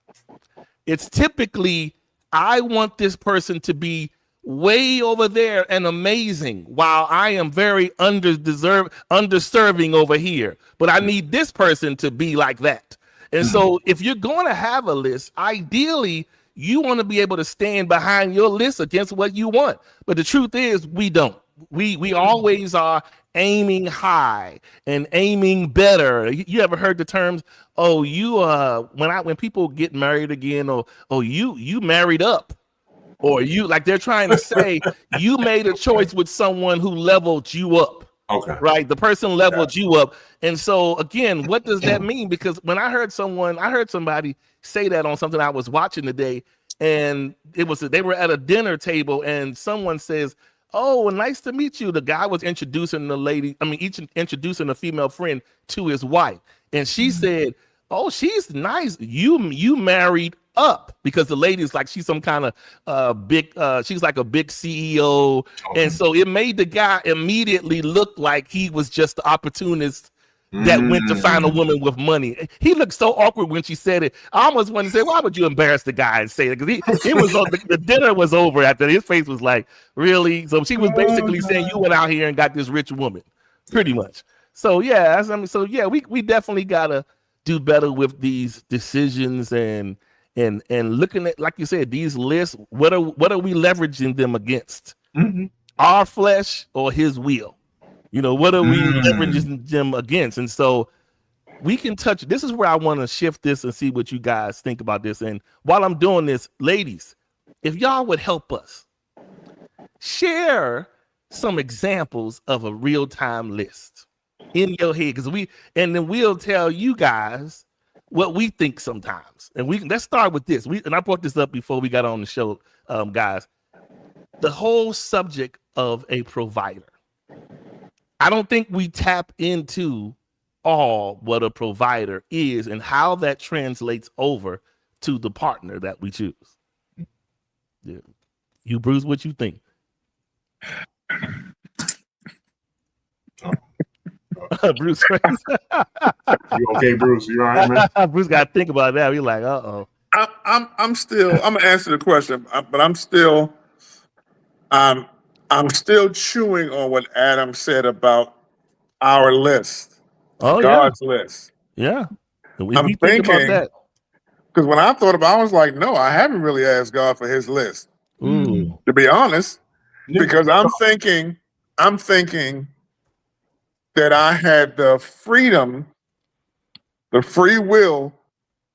It's typically, I want this person to be way over there and amazing, while I am very underserving over here. But I need this person to be like that. And so if you're going to have a list, ideally, you want to be able to stand behind your list against what you want. But the truth is, we don't. We always are aiming high and aiming better. You ever heard the terms, when people get married again, or you married up? Or they're trying to say you made a choice with someone who leveled you up. Okay. Right. The person leveled you up. And so again, what does that mean? Because when I heard somebody say that on something I was watching today, and they were at a dinner table and someone says, "Oh, nice to meet you." The guy was introducing introducing a female friend to his wife. And she said, "Oh, she's nice. You married up," because the lady's like, she's some kind of big, she's like a big CEO. And so it made the guy immediately look like he was just the opportunist that went to find a woman with money. He looked so awkward when she said it. I almost wanted to say, why would you embarrass the guy and say it? Because the dinner was over after. His face was like, really? So she was basically saying, you went out here and got this rich woman, pretty much. So we definitely gotta do better with these decisions and looking at, like you said, these lists. What are we leveraging them against? Our flesh or his will? What are we leveraging them against? And so we can touch. This is where I want to shift this and see what you guys think about this. And while I'm doing this, ladies, if y'all would help us share some examples of a real-time list in your head, and then we'll tell you guys what we think sometimes. And let's start with this. And I brought this up before we got on the show, guys. The whole subject of a provider. I don't think we tap into all what a provider is and how that translates over to the partner that we choose. Yeah. You, Bruce, what you think? Bruce, You okay, Bruce? You all right, man? Bruce got to think about that. He's like, I'm still. I'm gonna answer the question, but I'm still chewing on what Adam said about our list, oh God's list. yeah. If I'm you think about thinking, that, because when I thought about it, I was like, no, I haven't really asked God for his list, ooh, to be honest, Yeah. because I'm thinking that I had the freedom, the free will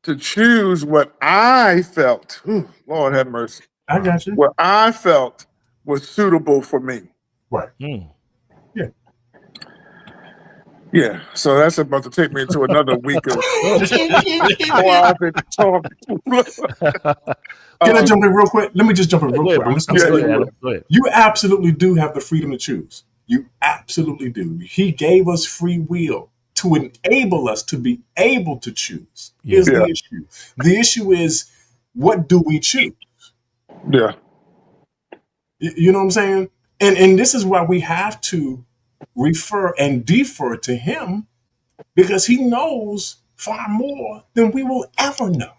to choose what I felt. Lord have mercy. I got you. What I felt was suitable for me. Right. Yeah, so that's about to take me into another week of 4 hours of talk. Can I jump in real quick? Let me just jump in real quick. I'm just gonna Go say ahead, go ahead. you absolutely do have the freedom to choose. You absolutely do. He gave us free will to enable us to be able to choose. Here's the issue. The issue is, what do we choose? Yeah. You know what I'm saying? And this is why we have to refer and defer to him, because he knows far more than we will ever know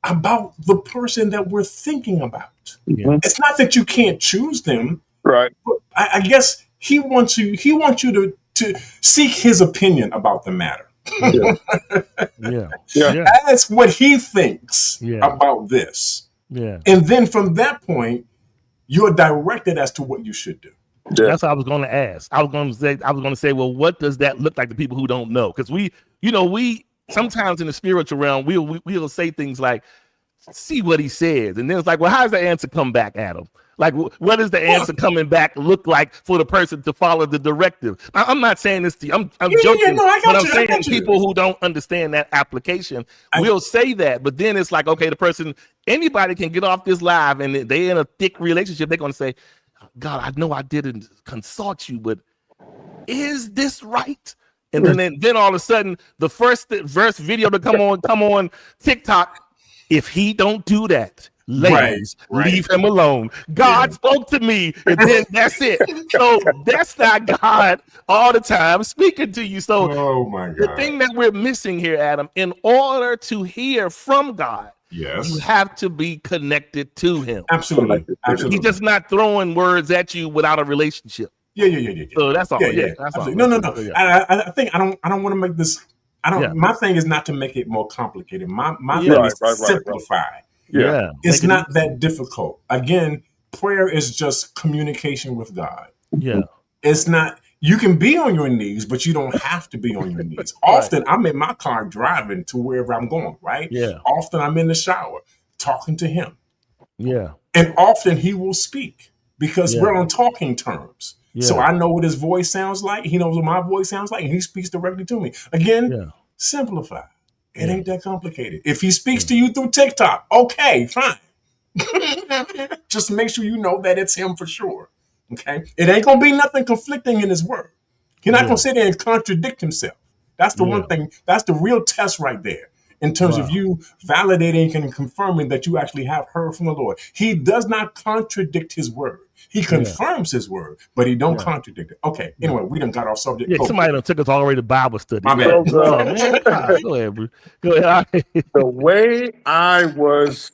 about the person that we're thinking about. It's not that you can't choose them, Right. but I guess he wants you to seek his opinion about the matter. Ask what he thinks about this. And then from that point, you're directed as to what you should do. That's what I was going to ask. I was going to say, well, what does that look like to people who don't know? Because we sometimes in the spiritual realm, we'll say things like, see what he says. And then it's like, well, how does the answer come back, Adam? Like, what does the answer coming back look like for the person to follow the directive? I'm not saying this to you. I'm joking. But I'm saying people who don't understand that application will say that. But then it's like, okay, anybody can get off this live and they're in a thick relationship. They're going to say, God, I know I didn't consult you, but is this right? And then all of a sudden, the first video to come on TikTok, if he don't do that, ladies, leave him alone. God spoke to me, and then that's it. So that's not God all the time speaking to you. So the thing that we're missing here, Adam, in order to hear from God, you have to be connected to him. Absolutely. He's just not throwing words at you without a relationship. Yeah. So that's all. That's all. No. I think I don't want to make this. My thing is not to make it more complicated. My thing is to simplify. It's not that difficult. Again, prayer is just communication with God. It's not. You can be on your knees, but you don't have to be on your knees. Often I'm in my car driving to wherever I'm going, right? Often I'm in the shower talking to him. And often he will speak because we're on talking terms. So I know what his voice sounds like. He knows what my voice sounds like, and he speaks directly to me. Again, simplify. It ain't that complicated. If he speaks to you through TikTok, okay, fine. Just make sure you know that it's him for sure. Okay, it ain't gonna be nothing conflicting in his word. He's not gonna sit there and contradict himself. That's the one thing. That's the real test right there in terms of you validating and confirming that you actually have heard from the Lord. He does not contradict his word. He confirms his word, but he don't contradict it. Okay. Anyway, we done got off subject. Somebody done took us all the way to Bible study. My bad. Oh, man. Go ahead, Bruce. Go ahead. The way I was.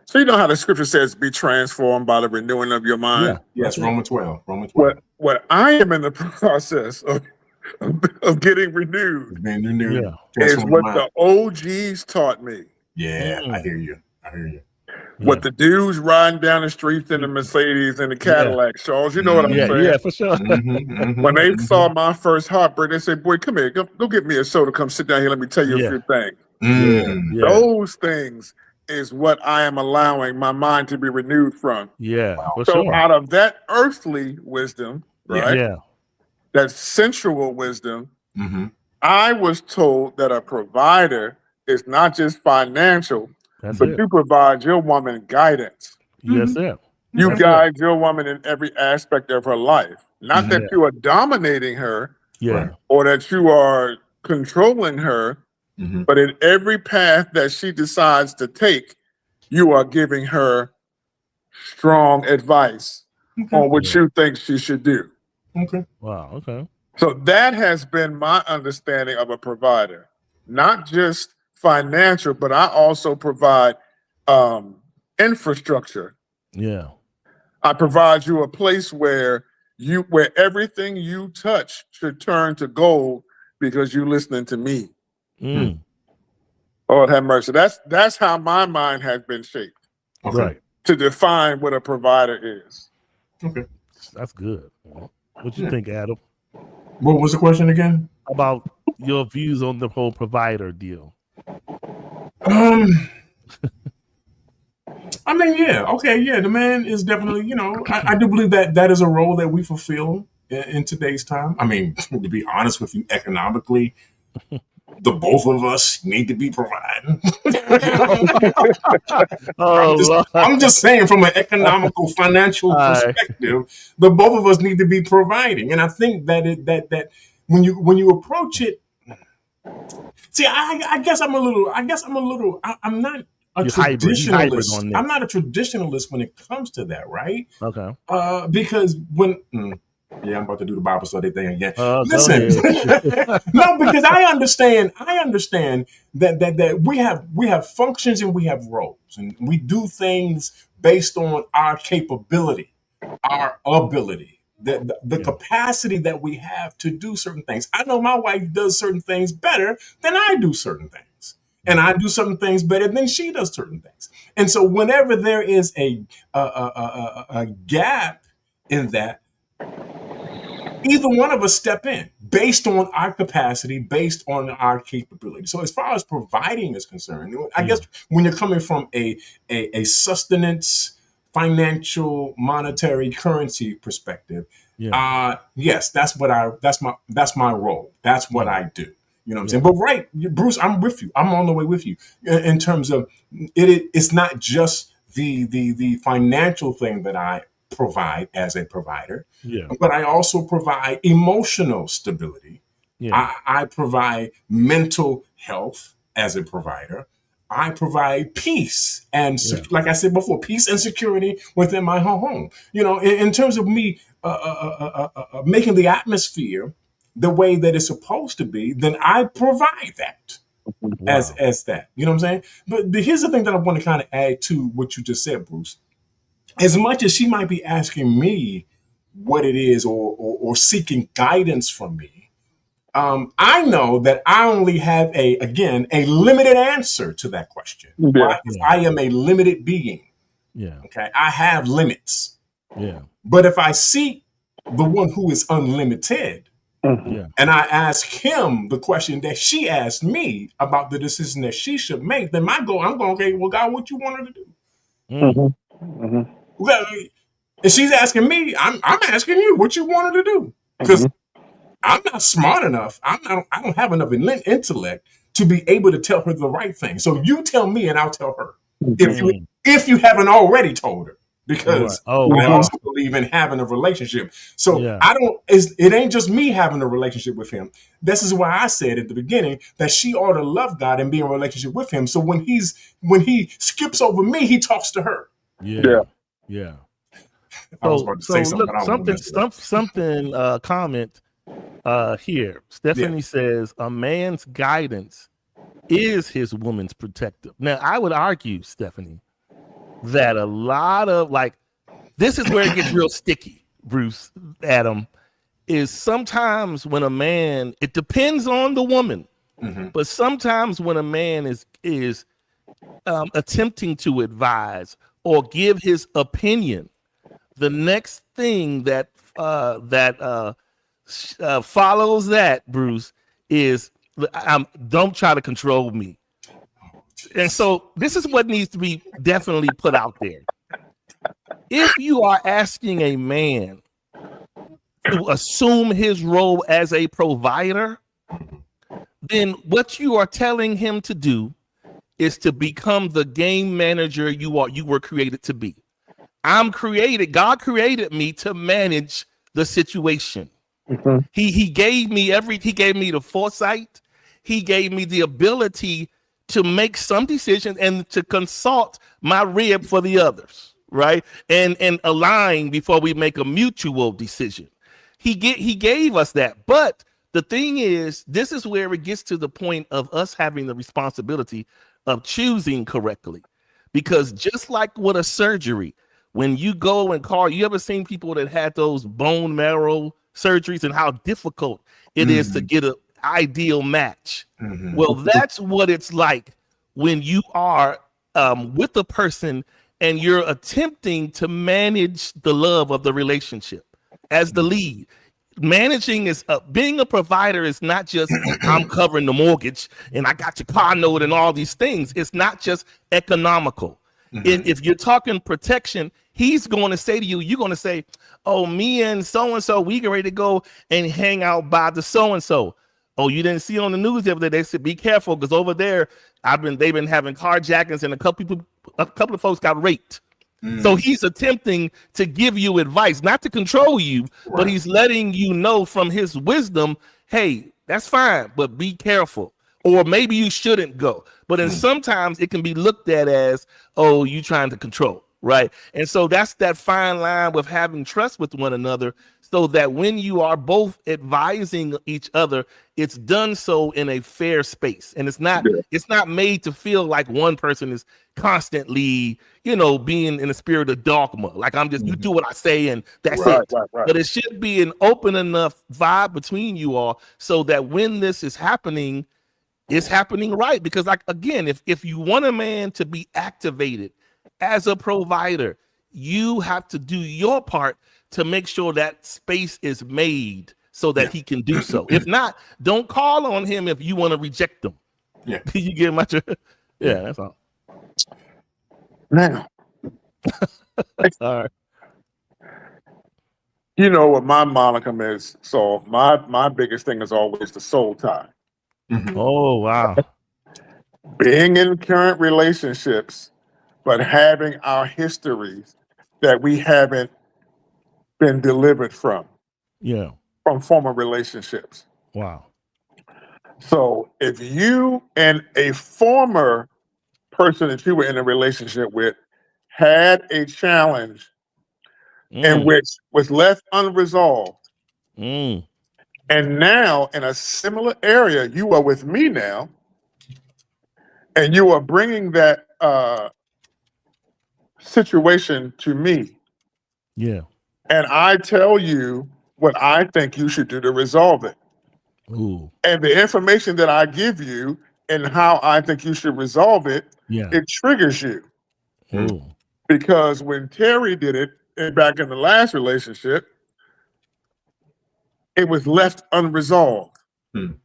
So you know how the scripture says, be transformed by the renewing of your mind? Yes, Romans 12. What I am in the process of getting renewed is what the OGs taught me. I hear you. What the dudes riding down the streets in the Mercedes and the Cadillac, Charles, you know what I'm saying? Yeah, for sure. When they saw my first heartbreak, they said, boy, come here, go get me a soda, come sit down here, let me tell you a few things. Those things is what I am allowing my mind to be renewed from. So out of that earthly wisdom, that sensual wisdom, I was told that a provider is not just financial, but you provide your woman guidance. You guide your woman in every aspect of her life. Not that you are dominating her or that you are controlling her, but in every path that she decides to take, you are giving her strong advice on what you think she should do. Wow. So that has been my understanding of a provider, not just financial, but I also provide infrastructure. Yeah. I provide you a place where everything you touch should turn to gold because you're listening to me. Mm. Lord have mercy. That's how my mind has been shaped. Okay. Right. To define what a provider is. Okay. That's good. What you think, Adam? What was the question again? About your views on the whole provider deal. I mean, yeah, okay, yeah. The man is definitely, I do believe that is a role that we fulfill in today's time. I mean, to be honest with you, economically, the both of us need to be providing. I'm just saying, from an economical, financial perspective, the both of us need to be providing, and I think that when you approach it, see, I guess I'm not a traditionalist. I'm not a traditionalist when it comes to that, right? Okay. Because I'm about to do the Bible study thing again. Listen, no, because I understand that we have functions and we have roles, and we do things based on our capability, our ability, the capacity that we have to do certain things. I know my wife does certain things better than I do certain things. And I do certain things better than she does certain things. And so whenever there is a gap in that, either one of us step in based on our capacity, based on our capability. So as far as providing is concerned, I guess when you're coming from a sustenance, financial, monetary, currency perspective, yes, that's my role. That's what I do. You know what I'm saying? But right, Bruce, I'm with you. I'm on the way with you in terms of it's not just the financial thing that I provide as a provider, but I also provide emotional stability. I provide mental health as a provider. I provide peace and, like I said before, peace and security within my home. In terms of me making the atmosphere the way that it's supposed to be, then I provide that as that. You know what I'm saying? But here's the thing that I want to kind of add to what you just said, Bruce. As much as she might be asking me what it is or seeking guidance from me, I know that I only have a limited answer to that question. I am a limited being. Okay. I have limits. But if I seek the one who is unlimited, and I ask him the question that she asked me about the decision that she should make, then I'm going, okay, well, God, what you want her to do? Well, and she's asking me, I'm asking you what you want her to do. Because I'm not smart enough. I don't have enough intellect to be able to tell her the right thing. So you tell me and I'll tell her. If you haven't already told her. Because I also believe in having a relationship. So it ain't just me having a relationship with him. This is why I said at the beginning that she ought to love God and be in a relationship with him. So when he skips over me, he talks to her. Something comment here. Stephanie says a man's guidance is his woman's protective. Now I would argue, Stephanie, that a lot of this is where it gets real sticky, Bruce, Adam, is sometimes when a man, it depends on the woman, but sometimes when a man is attempting to advise or give his opinion, the next thing that follows that, Bruce, is don't try to control me. And so this is what needs to be definitely put out there. If you are asking a man to assume his role as a provider, then what you are telling him to do is to become the game manager you were created to be. God created me to manage the situation. He gave me the foresight. He gave me the ability to make some decisions and to consult my rib for the others, right? And align before we make a mutual decision. he gave us that. But the thing is, this is where it gets to the point of us having the responsibility of choosing correctly. Because just like with a surgery, when you go and call, you ever seen people that had those bone marrow surgeries and how difficult it is to get an ideal match? Well, that's what it's like when you are with a person and you're attempting to manage the love of the relationship as the lead. Managing is being a provider is not just I'm covering the mortgage and I got your car note and all these things. It's not just economical. If you're talking protection, he's going to say to you, you're going to say, oh, me and so-and-so, we get ready to go and hang out by the so-and-so. Oh, you didn't see on the news the other day, they said, be careful, because over there, they've been having carjackings and a couple of folks got raped. So he's attempting to give you advice, not to control you, but he's letting you know from his wisdom, hey, that's fine, but be careful. Or maybe you shouldn't go. But then sometimes it can be looked at as, oh, you trying to control, right? And so that's that fine line with having trust with one another, so that when you are both advising each other, it's done so in a fair space. And it's not made to feel like one person is constantly, being in a spirit of dogma. Like I'm just, you do what I say and that's it. Right. But it should be an open enough vibe between you all so that when this is happening, it's happening right. Because like, again, if you want a man to be activated as a provider, you have to do your part to make sure that space is made so that he can do so. If not, don't call on him if you want to reject him. Yeah. You get much? Yeah, that's all. Now, all right. You know what my monicum is. So my biggest thing is always the soul tie. Oh, wow. Being in current relationships, but having our histories that we haven't been delivered from. Yeah. From former relationships. Wow. So if you and a former person that you were in a relationship with had a challenge in which was left unresolved, and now in a similar area, you are with me now, and you are bringing that situation to me. Yeah. And I tell you what I think you should do to resolve it. Ooh. And the information that I give you and how I think you should resolve it, it triggers you. Ooh. Because when Terry did it back in the last relationship, it was left unresolved.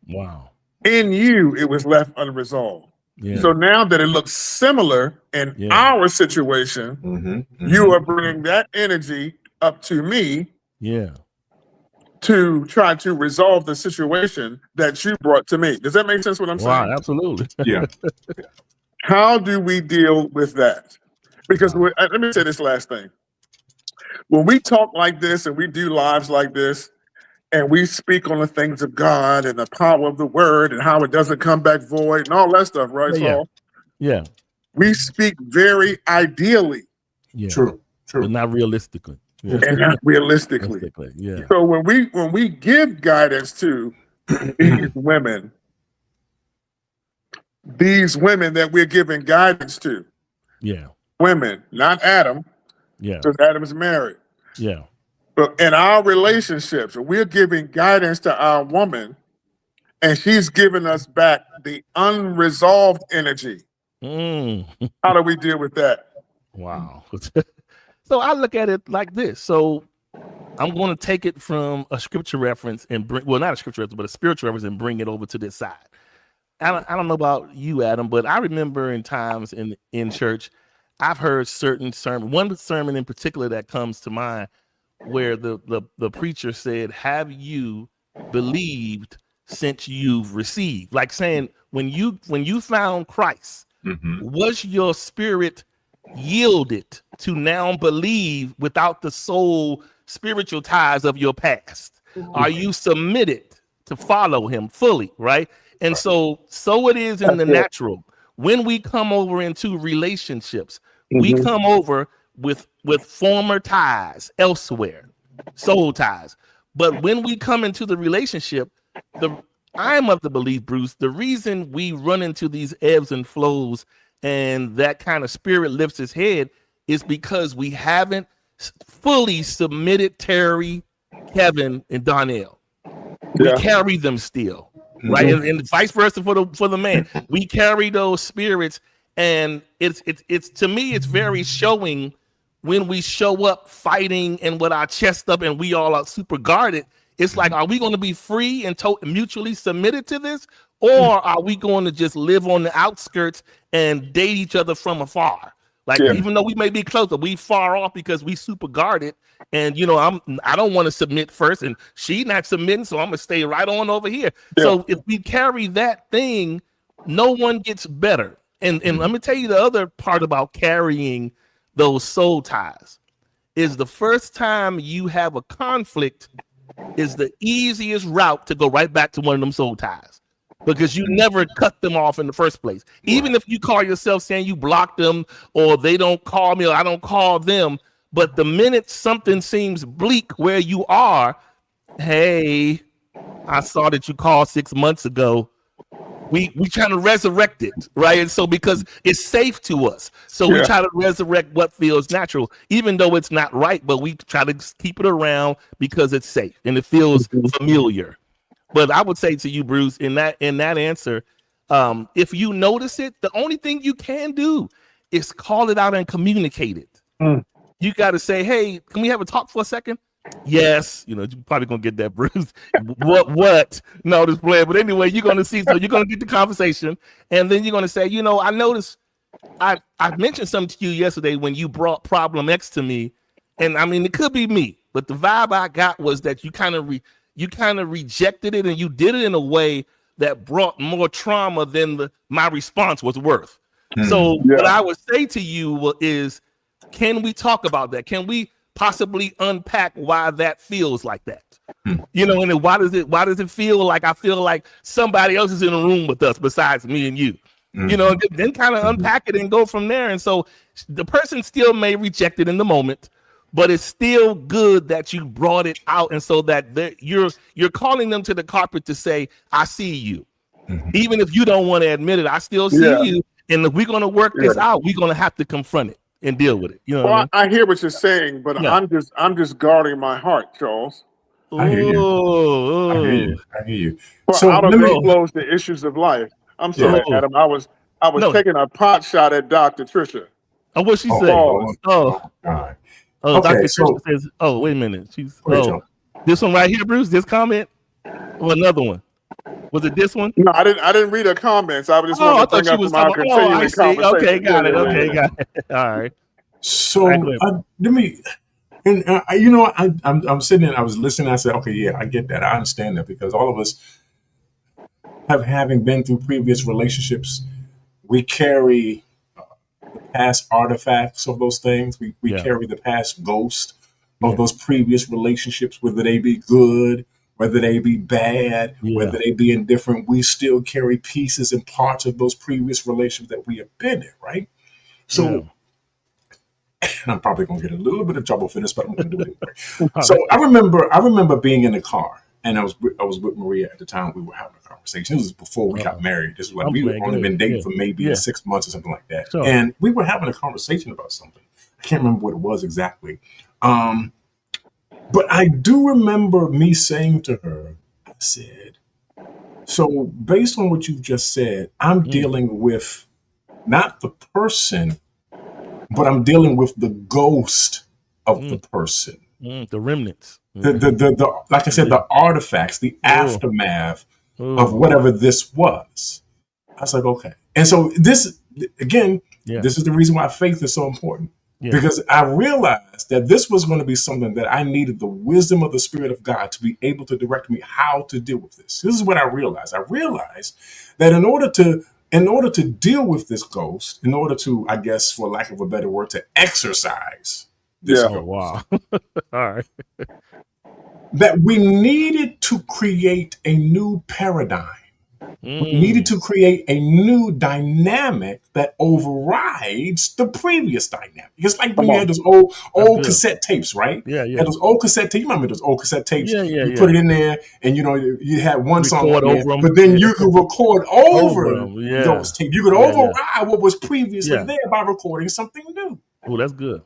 Wow. In you, it was left unresolved. Yeah. So now that it looks similar in our situation, you are bringing that energy up to me to try to resolve the situation that you brought to me. Does that make sense what I'm saying? Wow, absolutely. Yeah. How do we deal with that? Because let me say this last thing. When we talk like this and we do lives like this, and we speak on the things of God and the power of the word and how it doesn't come back void and all that stuff, right, Saul? Yeah. We speak very ideally. Yeah. True. But not realistically. Yeah. And not realistically. Yeah. So when we give guidance to these women that we're giving guidance to, women, not Adam, because Adam is married. Yeah. But in our relationships, we're giving guidance to our woman, and she's giving us back the unresolved energy. How do we deal with that? Wow. So I look at it like this. So I'm going to take it from a scripture reference and not a scripture reference, but a spiritual reference and bring it over to this side. I don't know about you, Adam, but I remember in times in church, I've heard certain sermon, one sermon in particular that comes to mind, where the preacher said, have you believed since you've received? Like saying, when you found Christ, was your spirit yielded to now believe without the soul spiritual ties of your past? Are you submitted to follow him fully, right? And so it is in the natural. When we come over into relationships, we come over with former ties elsewhere, soul ties. But when we come into the relationship, I'm of the belief, Bruce, the reason we run into these ebbs and flows and that kind of spirit lifts its head is because we haven't fully submitted Terry, Kevin, and Donnell. We carry them still, right? And vice versa for the man. We carry those spirits, and it's to me, it's very showing when we show up fighting and with our chest up and we all are super guarded. It's like, are we going to be free and mutually submitted to this? Or are we going to just live on the outskirts and date each other from afar? Like, even though we may be closer, we far off because we super guarded. And, you know, I don't want to submit first, and she not submitting, so I'm going to stay right on over here. So if we carry that thing, no one gets better. And let me tell you the other part about carrying those soul ties is the first time you have a conflict is the easiest route to go right back to one of them soul ties, because you never cut them off in the first place. Even if you call yourself saying you blocked them or they don't call me or I don't call them, but the minute something seems bleak where you are, hey, I saw that you called 6 months ago. We trying to resurrect it, right? And so because it's safe to us, so we try to resurrect what feels natural, even though it's not right, but we try to keep it around because it's safe and it feels familiar. But I would say to you, Bruce, in that answer, if you notice it, the only thing you can do is call it out and communicate it. You got to say, hey, can we have a talk for a second? Yes, you know, you're probably gonna get that, Bruce. what? No, this plan. But anyway, you're gonna see. So you're gonna get the conversation, and then you're gonna say, you know, I noticed I mentioned something to you yesterday when you brought Problem X to me, and I mean it could be me, but the vibe I got was that you kind of rejected it, and you did it in a way that brought more trauma than my response was worth. So what I would say to you is, can we talk about that? Can we possibly unpack why that feels like that? You know, and why does it feel like I feel like somebody else is in the room with us besides me and you? You know, then kind of unpack it and go from there. And so the person still may reject it in the moment, but it's still good that you brought it out, and so that you're calling them to the carpet to say, I see you. Even if you don't want to admit it, I still see you. And if we're going to work this out, we're going to have to confront it and deal with it. You know what I mean? I hear what you're saying, but I'm just guarding my heart, Charles. I hear you. I hear you. So out of it flows the issues of life. I'm sorry, Adam. I was taking a pot shot at Dr. Trisha. Oh, what she said? God. Oh, okay, Dr. Trisha says, oh, wait a minute. This one right here, Bruce, this comment, or another one? Was it this one? No, I didn't read her comments. I was just wanted to bring up my continuing conversation. Okay, got it. All right. So let me, and you know, I'm sitting there, I was listening, I said, okay, yeah, I get that. I understand that, because all of us having been through previous relationships, we carry the past artifacts of those things. We carry the past ghost of those previous relationships, whether they be good, whether they be bad, whether they be indifferent. We still carry pieces and parts of those previous relationships that we have been in, right? So, and I'm probably going to get a little bit of trouble for this, but I'm going to do it anyway. So I remember being in the car, and I was with Maria at the time. We were having a conversation. This was before we got married. This was like we were only been dating for maybe 6 months or something like that. And we were having a conversation about something. I can't remember what it was exactly. But I do remember me saying to her, I said, so based on what you've just said, I'm dealing with not the person, but I'm dealing with the ghost of the person. The remnants. The like I said, the artifacts, the aftermath of whatever this was. I was like, okay. And so this, again, this is the reason why faith is so important. Because I realized that this was going to be something that I needed the wisdom of the Spirit of God to be able to direct me how to deal with this. This is what I realized. I realized that in order to deal with this ghost, in order to, I guess, for lack of a better word, to exercise this ghost. Wow. All right. That we needed to create a new paradigm We needed to create a new dynamic that overrides the previous dynamic. It's like when you had those old cassette tapes, right? Yeah. You had those old cassette tapes. You remember those old cassette tapes? Yeah. You put it in there, and you had one song Record on there, over 'em. but then you could record over 'em, yeah. those tapes. You could override what was previously Yeah. there by recording something new. Oh, that's good.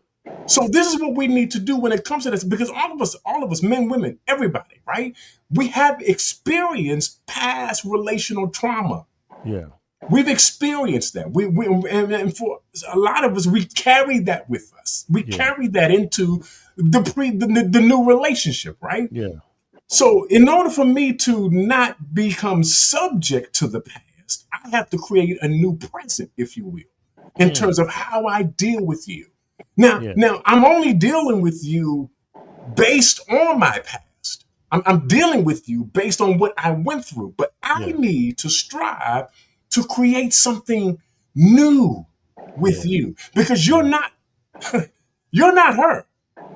So this is what we need to do when it comes to this, because all of us, men, women, everybody, right? We have experienced past relational trauma. Yeah. We've experienced that. And for a lot of us, we carry that with us. We carry that into the new relationship, right? Yeah. So in order for me to not become subject to the past, I have to create a new present, if you will, in terms of how I deal with you. Now I'm only dealing with you based on my past. I'm dealing with you based on what I went through, but I need to strive to create something new with you, because you're not her,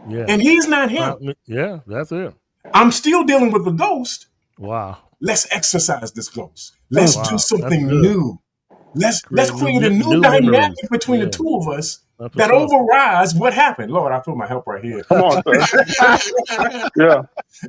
and he's not him. Yeah, that's it. I'm still dealing with the ghost. Wow. Let's exercise this ghost. Let's do something new. Let's create a new dynamic between the two of us that overrides what happened. Lord, I feel my help right here. Come on, sir. Yeah.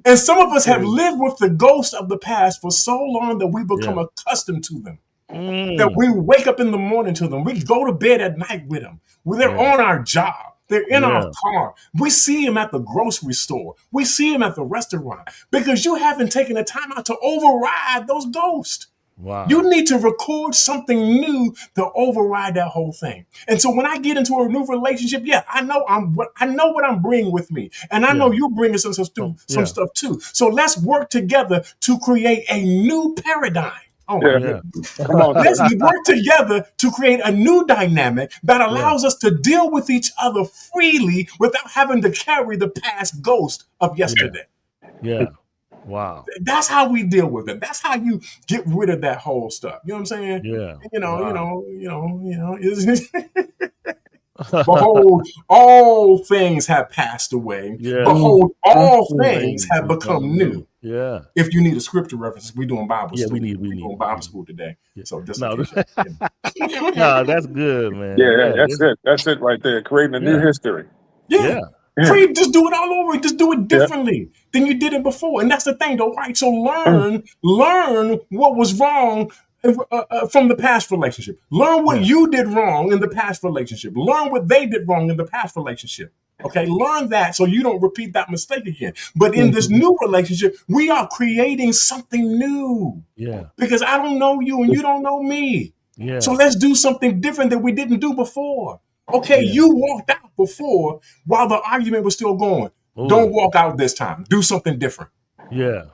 And some of us have lived with the ghosts of the past for so long that we become accustomed to them. That we wake up in the morning to them. We go to bed at night with them. They're on our job. They're in our car. We see them at the grocery store. We see them at the restaurant, because you haven't taken the time out to override those ghosts. Wow. You need to record something new to override that whole thing. And so when I get into a new relationship, I know what I'm bringing with me, and I know you're bringing some stuff too. So let's work together to create a new paradigm. Oh my goodness. Come on, let's work together to create a new dynamic that allows us to deal with each other freely without having to carry the past ghost of yesterday. Yeah. Wow. That's how we deal with it. That's how you get rid of that whole stuff. You know what I'm saying? Yeah. Behold, all things have passed away. Yeah. Behold, all things have become new. Yeah. If you need a scripture reference, we're doing Bible school. We need Bible school today. So just no, that's good, man. Yeah, that's it right there. Creating a new history. Yeah. Just do it all over. Just do it differently than you did it before. And that's the thing, though, right? So learn what was wrong from the past relationship. Learn what you did wrong in the past relationship. Learn what they did wrong in the past relationship. Okay, learn that so you don't repeat that mistake again. But in this new relationship, we are creating something new. Yeah. Because I don't know you and you don't know me. Yeah. So let's do something different that we didn't do before. Okay, you walked out before while the argument was still going. Ooh. Don't walk out this time. Do something different. Yeah.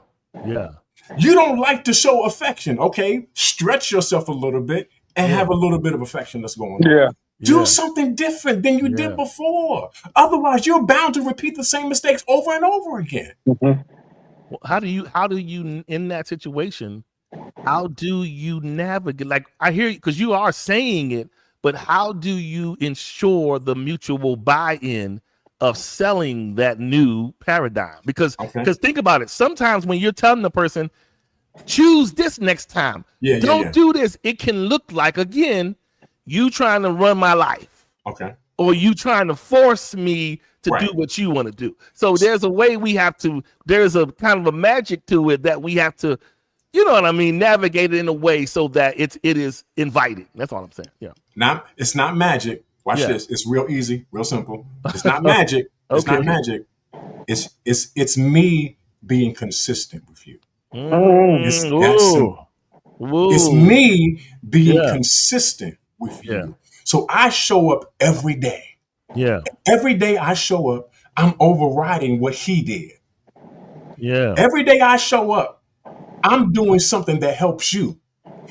Yeah. You don't like to show affection. Okay, stretch yourself a little bit and have a little bit of affection that's going on. Yeah. Do something different than you did before. Otherwise, you're bound to repeat the same mistakes over and over again. Mm-hmm. How do you in that situation, how do you navigate? Like, I hear you, because you are saying it, but how do you ensure the mutual buy-in of selling that new paradigm? Because think about it. Sometimes when you're telling the person, choose this next time, don't do this, it can look like, again, you trying to run my life. Okay. Or you trying to force me to do what you want to do. So there's a way there's a kind of a magic to it that we have to, you know what I mean, navigate it in a way so that it is inviting. That's all I'm saying. Yeah. Now, it's not magic. Watch this. It's real easy, real simple. It's not magic. It's not magic. It's me being consistent with you. It's that simple. It's me being consistent with you. So I show up every day. Yeah. Every day I show up, I'm overriding what he did. Yeah. Every day I show up, I'm doing something that helps you.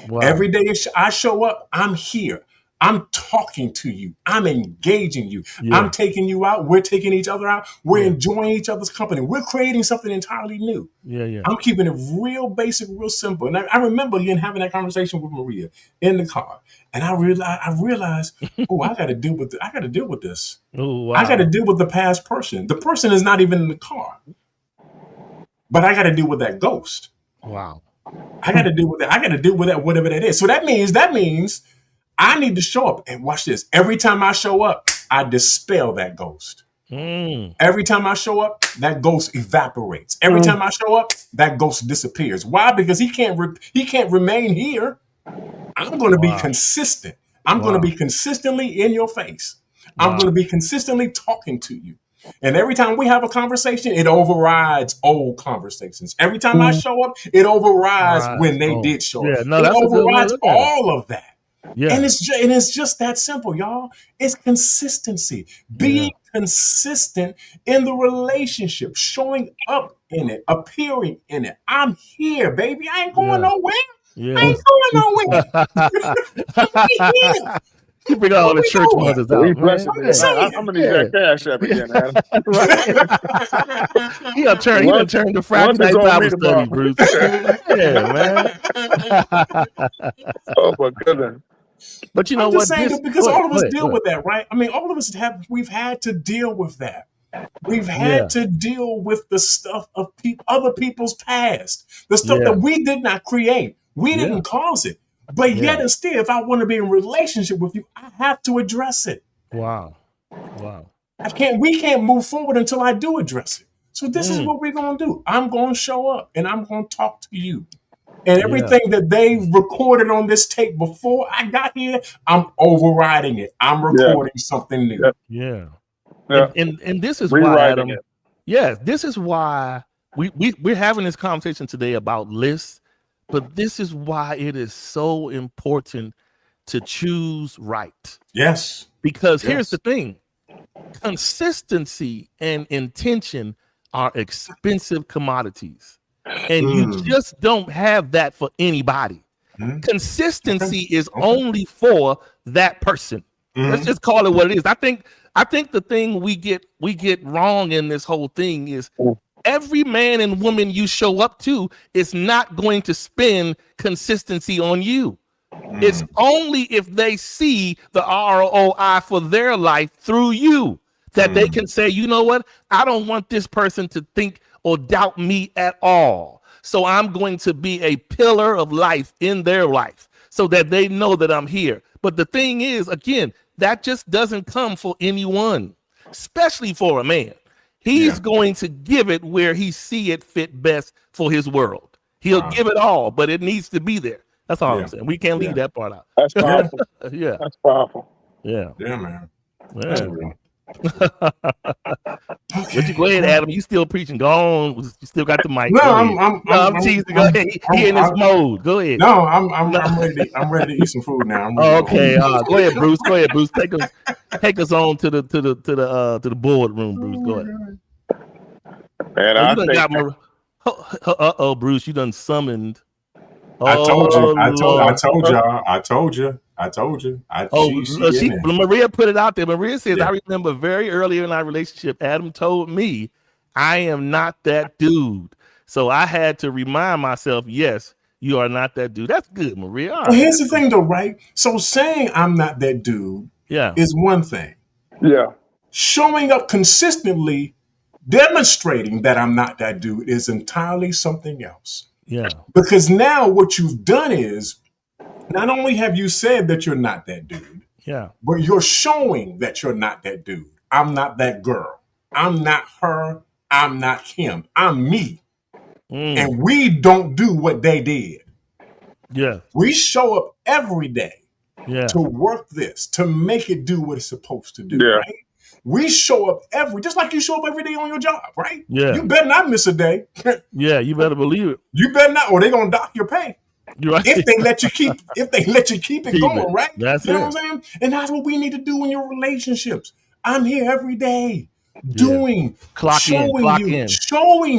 Wow. Every day I show up, I'm here. I'm talking to you. I'm engaging you. I'm taking you out. We're taking each other out. We're enjoying each other's company. We're creating something entirely new. Yeah. I'm keeping it real basic, real simple. And I remember again having that conversation with Maria in the car. And I realized, I got to deal with this. I got to deal with this. Oh, wow. I got to deal with the past person. The person is not even in the car. But I got to deal with that ghost. Wow. I got to deal with that. I got to deal with that, whatever that is. So that means I need to show up. And watch this. Every time I show up, I dispel that ghost. Every time I show up, that ghost evaporates. Every time I show up, that ghost disappears. Why? Because he can't remain here. I'm going to be consistent. I'm going to be consistently in your face. I'm going to be consistently talking to you. And every time we have a conversation, it overrides old conversations. Every time I show up, it overrides when they did show up. No, it that's overrides all of that. Yeah. And it's just that simple, y'all. It's consistency. Being consistent in the relationship, showing up in it, appearing in it. I'm here, baby. I ain't going nowhere. I ain't going nowhere. I'm here. You bring all the church mothers out. I'm gonna need that cash app again, Adam. He gonna turn the Friday night Bible study, Bruce. Man. Oh my goodness. But you know what? Because all of us deal with that, right? I mean, all of us we've had to deal with that. We've had to deal with the stuff of other people's past, the stuff that we did not create. We didn't cause it. But yet and still, if I want to be in a relationship with you, I have to address it. Wow. We can't move forward until I do address it. So this is what we're going to do. I'm going to show up and I'm going to talk to you. And everything that they recorded on this tape before I got here, I'm overriding it. I'm recording something new. Yeah. And this is why, Adam, this is why we're having this conversation today about lists. But this is why it is so important to choose right. Yes. Because here's the thing. Consistency and intention are expensive commodities. And you just don't have that for anybody. Consistency is only for that person. Let's just call it what it is. I think the thing we get wrong in this whole thing is every man and woman you show up to is not going to spend consistency on you. It's only if they see the ROI for their life through you that they can say, you know what? I don't want this person to think or doubt me at all. So I'm going to be a pillar of life in their life so that they know that I'm here. But the thing is, again, that just doesn't come for anyone, especially for a man. He's going to give it where he see it fit best for his world. He'll give it all, but it needs to be there. That's all I'm saying. We can't leave that part out. That's powerful. That's powerful. Yeah, man. But you go ahead, Adam. You still preaching? Go on. You still got the mic. No, I'm teasing. Go ahead. He in his mode. Go ahead. No, I'm ready. I'm ready to eat some food now. Okay. Go ahead, Bruce. Go ahead, Bruce. Take us on to the boardroom, Bruce. Go ahead. Man, Bruce, you done summoned. I told you. Maria put it out there. Maria says, I remember very early in our relationship, Adam told me I am not that dude. So I had to remind myself, yes, you are not that dude. That's good, Maria. Well, here's the thing though, right? So saying I'm not that dude is one thing. Yeah. Showing up consistently, demonstrating that I'm not that dude is entirely something else. Yeah. Because now what you've done is not only have you said that you're not that dude, but you're showing that you're not that dude. I'm not that girl. I'm not her. I'm not him. I'm me. And we don't do what they did. Yeah. We show up every day to work this, to make it do what it's supposed to do, right? We show up just like you show up every day on your job, right? Yeah. You better not miss a day. Yeah, you better believe it. You better not, or they're gonna dock your pay. You're right. If they let you keep it going, right? That's you know what I'm saying? And that's what we need to do in your relationships. I'm here every day showing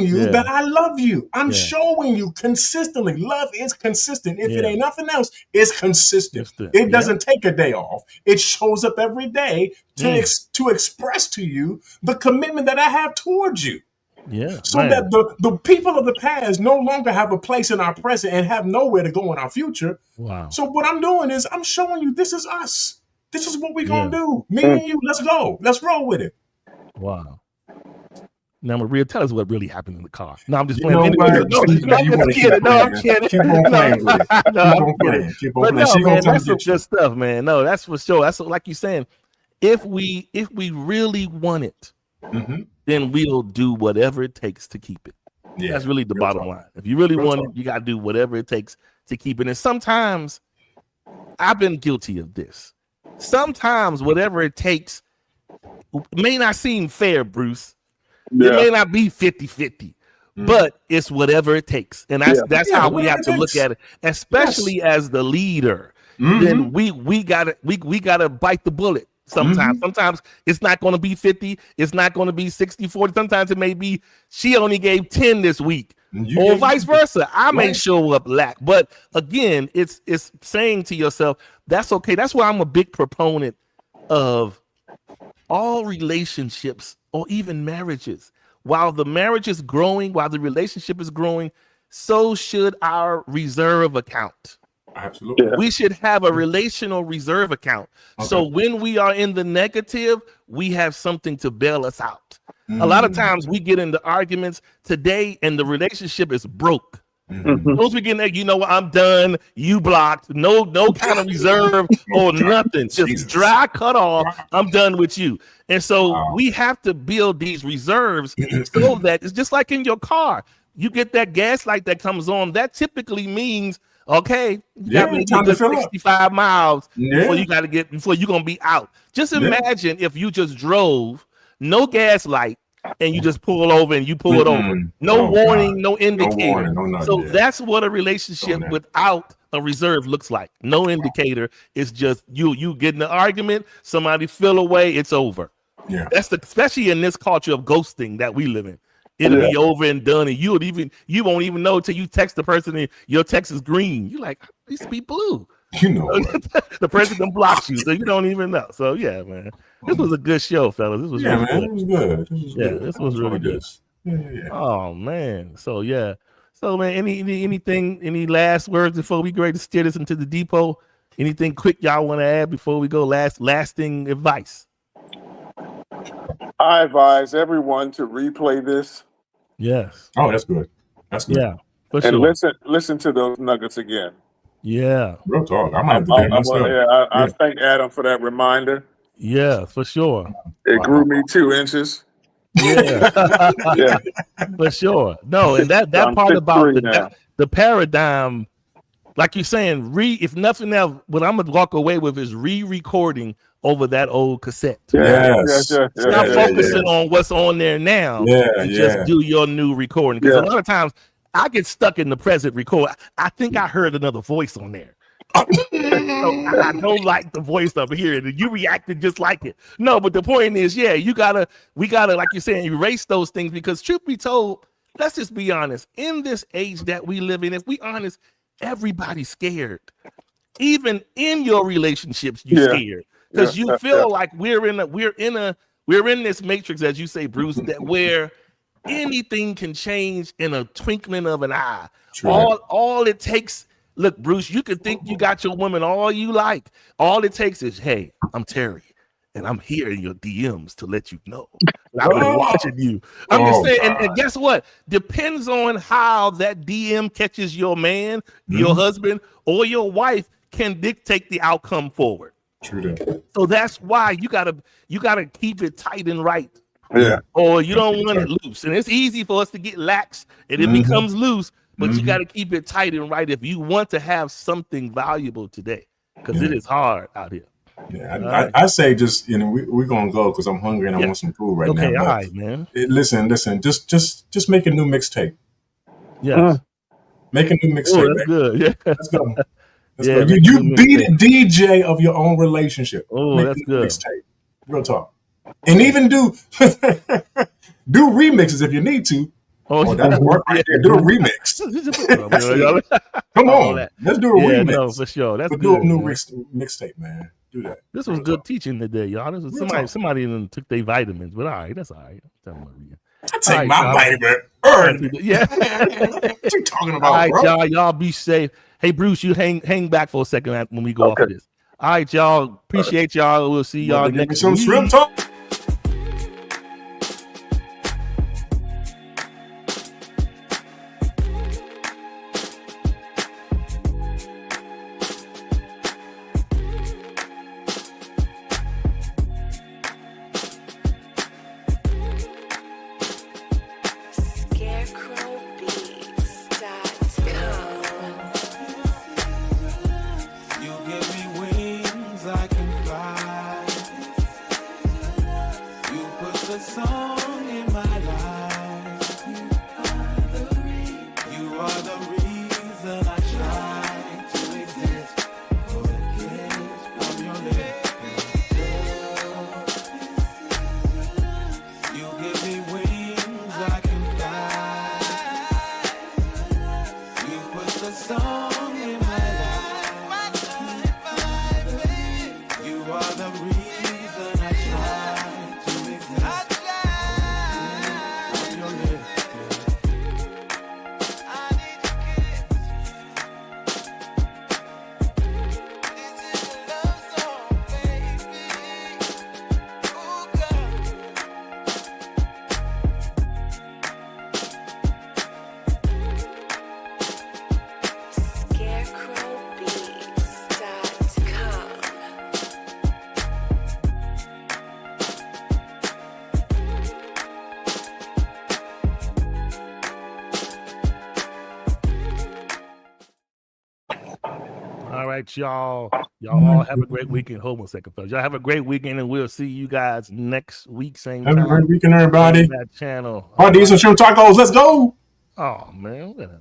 you that I love you. I'm showing you consistently. Love is consistent. If it ain't nothing else, it's consistent. It doesn't take a day off. It shows up every day to express to you the commitment that I have towards you. Yeah. So that the people of the past no longer have a place in our present and have nowhere to go in our future. Wow. So what I'm doing is I'm showing you this is us. This is what we're gonna do. Me and you, let's go. Let's roll with it. Wow. Now, Maria, tell us what really happened in the car. No, I'm just You playing. know Anyway, what? no, You I'm wanna just keep kidding. No, playing, I'm man. kidding. Keep on playing with it. No, Keep I'm on kidding. playing. Keep on But playing. no, She gonna man, come that's some get you. good stuff, man. No, that's for sure. That's like you're saying. If we really want it, Mhm. then we'll do whatever it takes to keep it. Yeah, That's really the real bottom talk. line. If you really Real want talk. it, you got to do whatever it takes to keep it. And sometimes I've been guilty of this. Sometimes whatever it takes may not seem fair, Bruce. It may not be 50-50, but it's whatever it takes. And that's how we have to look at it, especially as the leader. Then we gotta bite the bullet. Sometimes it's not going to be 50. It's not going to be 60-40. Sometimes it may be she only gave 10 this week, or vice versa. I may show up lack. But again, it's saying to yourself, that's okay. That's why I'm a big proponent of all relationships or even marriages. While the marriage is growing, while the relationship is growing, so should our reserve account. Absolutely. Yeah. We should have a relational reserve account. Okay. So when we are in the negative, we have something to bail us out. A lot of times we get into arguments today and the relationship is broke. Once we get in there, you know what, I'm done. You blocked. No kind of reserve or nothing. Just dry cut off. I'm done with you. And so we have to build these reserves so that it's just like in your car. You get that gas light that comes on. That typically means, okay, you got to get 65 miles before you're gonna be out. Just imagine if you just drove, no gas light, and you just pull over and you pull it over. No warning, no indicator. So that's what a relationship without a reserve looks like. No indicator. It's just you get in an argument, somebody feel away, it's over. Yeah. That's especially in this culture of ghosting that we live in. It'll be over and done, and you won't even know till you text the person and your text is green. You're like, it used to be blue. You know, the person blocks you, so you don't even know. So yeah, man, this was a good show, fellas. This was really man, good. it was good. This was really good. Yeah. Oh man, so man, any last words before we get ready to steer this into the depot? Anything quick y'all want to add before we go? Lasting advice. I advise everyone to replay this. Yes. Oh, that's good. That's good. Yeah, for and sure. listen to those nuggets again. Yeah. Real talk. I might have to do that myself. I thank Adam for that reminder. Yeah, for sure. It grew me 2 inches. Yeah. Yeah, For sure. No, and that I'm part about 6'3" now. the paradigm, like you're saying, if nothing else, what I'm gonna walk away with is re-recording over that old cassette. Stop focusing on what's on there now. And just do your new recording. Because a lot of times I get stuck in the present record. I think I heard another voice on there. So I don't like the voice up here, and you reacted just like it. No, but the point is, we gotta, like you're saying, erase those things, because truth be told, let's just be honest. In this age that we live in, if we honest, everybody's scared. Even in your relationships, you're scared because you feel like we're in this matrix, as you say, Bruce, that where anything can change in a twinkling of an eye. All it takes. Look, Bruce, you can think you got your woman all you like. All it takes is, hey, I'm Terry, and I'm here in your DMs to let you know I've been watching you. I'm just saying, and guess what? Depends on how that DM catches your man, your husband, or your wife can dictate the outcome forward. True that. So that's why you gotta keep it tight and right. Yeah. Or you don't want it loose. And it's easy for us to get lax and it becomes loose. But you got to keep it tight and right if you want to have something valuable today, because it is hard out here. Yeah, I say just, we're gonna go because I'm hungry and I want some food now. Okay, all right, man. Listen, just make a new mixtape. Yes, make a new mixtape. That's good. Yeah, let's go. You be the DJ of your own relationship. Oh, that's good. Mixtape. Real talk, and even do remixes if you need to. Oh, that'll work right there. Do a remix. Come on, let's do a remix. No, for sure. That's good. Do a new mixtape, man. Do that. This was good teaching today, y'all. This was somebody took their vitamins, but all right, that's all right. I take my vitamin. Yeah. What you talking about, all right, bro? y'all be safe. Hey, Bruce, you hang back for a second when we go off of this. All right, y'all. Appreciate y'all. We'll see y'all next week. Some shrimp talk. right, y'all. Y'all all have a great weekend. Hold on a second, fellas. Y'all have a great weekend, and we'll see you guys next week, same Have a time. great weekend, everybody. That channel. All right, these some shrimp tacos. Let's go. Oh man.